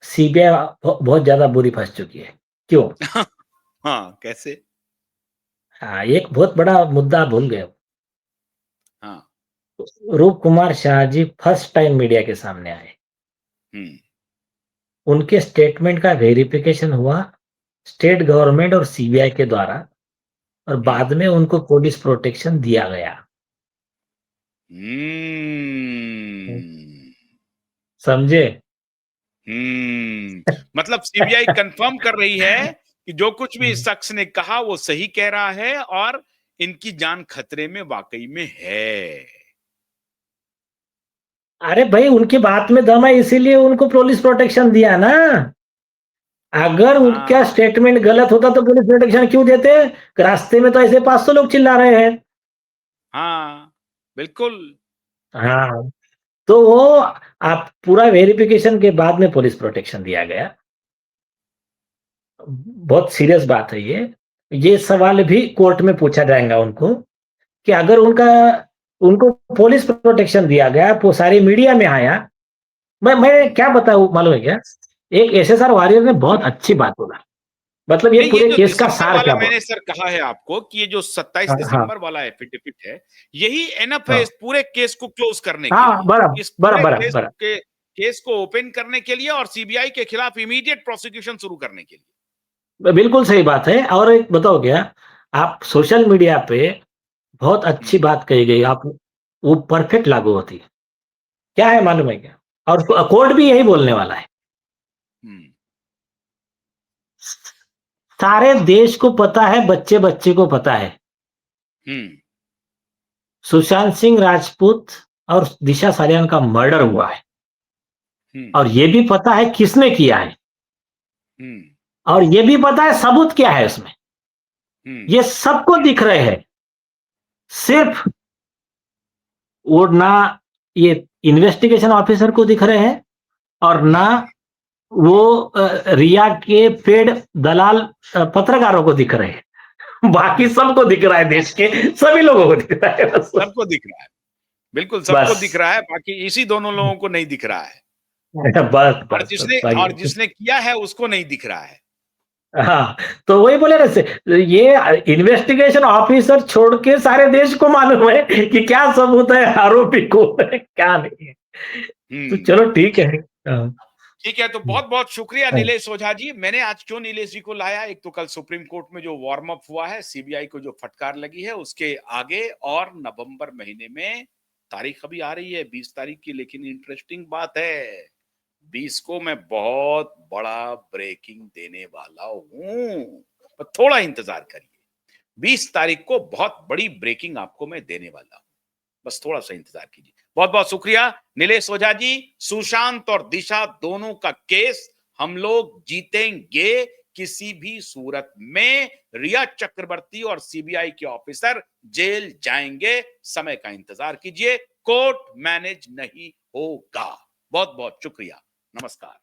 सीबीआई बहुत ज़्यादा बुरी फँस चुकी है। क्यों? हाँ, कैसे? हाँ, एक बहुत बड़ा मुद्दा भूल गए हो। हाँ। रूप Kumar Shah ji first time media के सामने आए। हम्म। उनके स्टेटमेंट का वेरिफिकेशन हुआ स्टेट गवर्नमेंट और सीबीआई के द्वारा और हम्म। बाद में उनको पुलिस प्रोटेक्शन दिया गया। हम्म। समझे? मतलब सीबीआई कंफर्म कर रही है कि जो कुछ भी इस शख्स ने कहा वो सही कह रहा है और इनकी जान खतरे में वाकई में है। अरे भाई उनकी बात में दम है इसीलिए उनको पुलिस प्रोटेक्शन दिया ना। अगर उनका हाँ। स्टेटमेंट गलत होता तो पुलिस प्रोटेक्शन क्यों देते? रास्ते में तो ऐसे 500 लोग चिल्ला रहे हैं। हाँ, बिल्कुल। हाँ, तो वो आप पूरा वेरिफिकेशन के बाद में पुलिस प्रोटेक्शन दिया गया। बहुत सीरियस बात है ये। ये सवाल भी कोर्ट में पूछा जाएगा उनको कि अगर उनको पुलिस प्रोटेक्शन दिया गया, वो सारी मीडिया में आया। मैं क्या बताऊँ मालूम है क्या? एक एसएसआर वॉरियर ने बहुत अच्छी बात बोला। मतलब ये नहीं, ये पूरे जो केस का दिसंबर सार वाला क्या मैंने बोला। सर कहा है आपको कि ये जो 27 हाँ, दिसंबर वाला एफिडेविट है, यही एनफ है हाँ, इस पूरे केस को क्लोज करने के हाँ, लिए, बराबर, इस पूरे बराबर, बराबर। केस को ओपन करने के लिए और सीबीआई के खिलाफ इमीडिएट प्रोसिक्यूशन शुरू करने के लिए। बिल्कुल सही बात है। और एक बताओ क्या, आप सोशल मीडिया पे बहुत अच्छी हम्म। बात कही गई, आप वो परफेक्ट लागू होती है। क्या है मालूम है क्या? और कोर्ट भी यही बोलने वाला है। हम्म। सारे देश को पता है, बच्चे-बच्चे को पता है। हम्म। सुशांत सिंह राजपूत और दिशा सालियान का मर्डर हुआ है हम्म। और ये भी पता है किसने किया है हम्म। और ये भी पता है सबूत क्या है उसमें। हम्म। ये सबको दिख रहे हैं। सिर्फ वो ना ये इन्वेस्टिगेशन ऑफिसर को दिख रहे हैं और ना वो रिया के पेड दलाल पत्रकारों को दिख रहे हैं। बाकी सबको दिख रहा है, देश के सभी लोगों को दिख रहा है बस। सबको दिख रहा है, बिल्कुल सबको दिख बस रहा है, बाकी इसी दोनों लोगों को नहीं दिख रहा है। बस बस बस और भाई। जिसने किया है उसको नहीं दिख रहा है। हाँ, तो वही बोले ना ये इन्वेस्टिगेशन ऑफिसर छोड़ के सारे देश को मालूम है कि क्या सबूत है, आरोपी को है, क्या नहीं है। तो हम्म। चलो ठीक है। हाँ, ठीक है, तो बहुत बहुत शुक्रिया नीलेश ओझा जी। मैंने आज क्यों नीलेश जी को लाया, एक तो कल सुप्रीम कोर्ट में जो वार्म अप हुआ है, सीबीआई को जो फटकार लगी है उसके आगे, और नवंबर महीने में तारीख अभी आ रही है 20 तारीख की, लेकिन इंटरेस्टिंग बात है 20 को मैं बहुत बड़ा ब्रेकिंग देने वाला हूं, पर थोड़ा इंतजार करिए। 20 तारीख को बहुत बड़ी ब्रेकिंग आपको मैं देने वाला हूं, बस थोड़ा सा इंतजार कीजिए। बहुत बहुत शुक्रिया नीलेश ओझा जी। सुशांत और दिशा दोनों का केस हम लोग जीतेंगे किसी भी सूरत में। रिया चक्रवर्ती और सीबीआई के ऑफिसर जेल जाएंगे, समय का इंतजार कीजिए, कोर्ट मैनेज नहीं होगा। बहुत बहुत शुक्रिया, नमस्कार।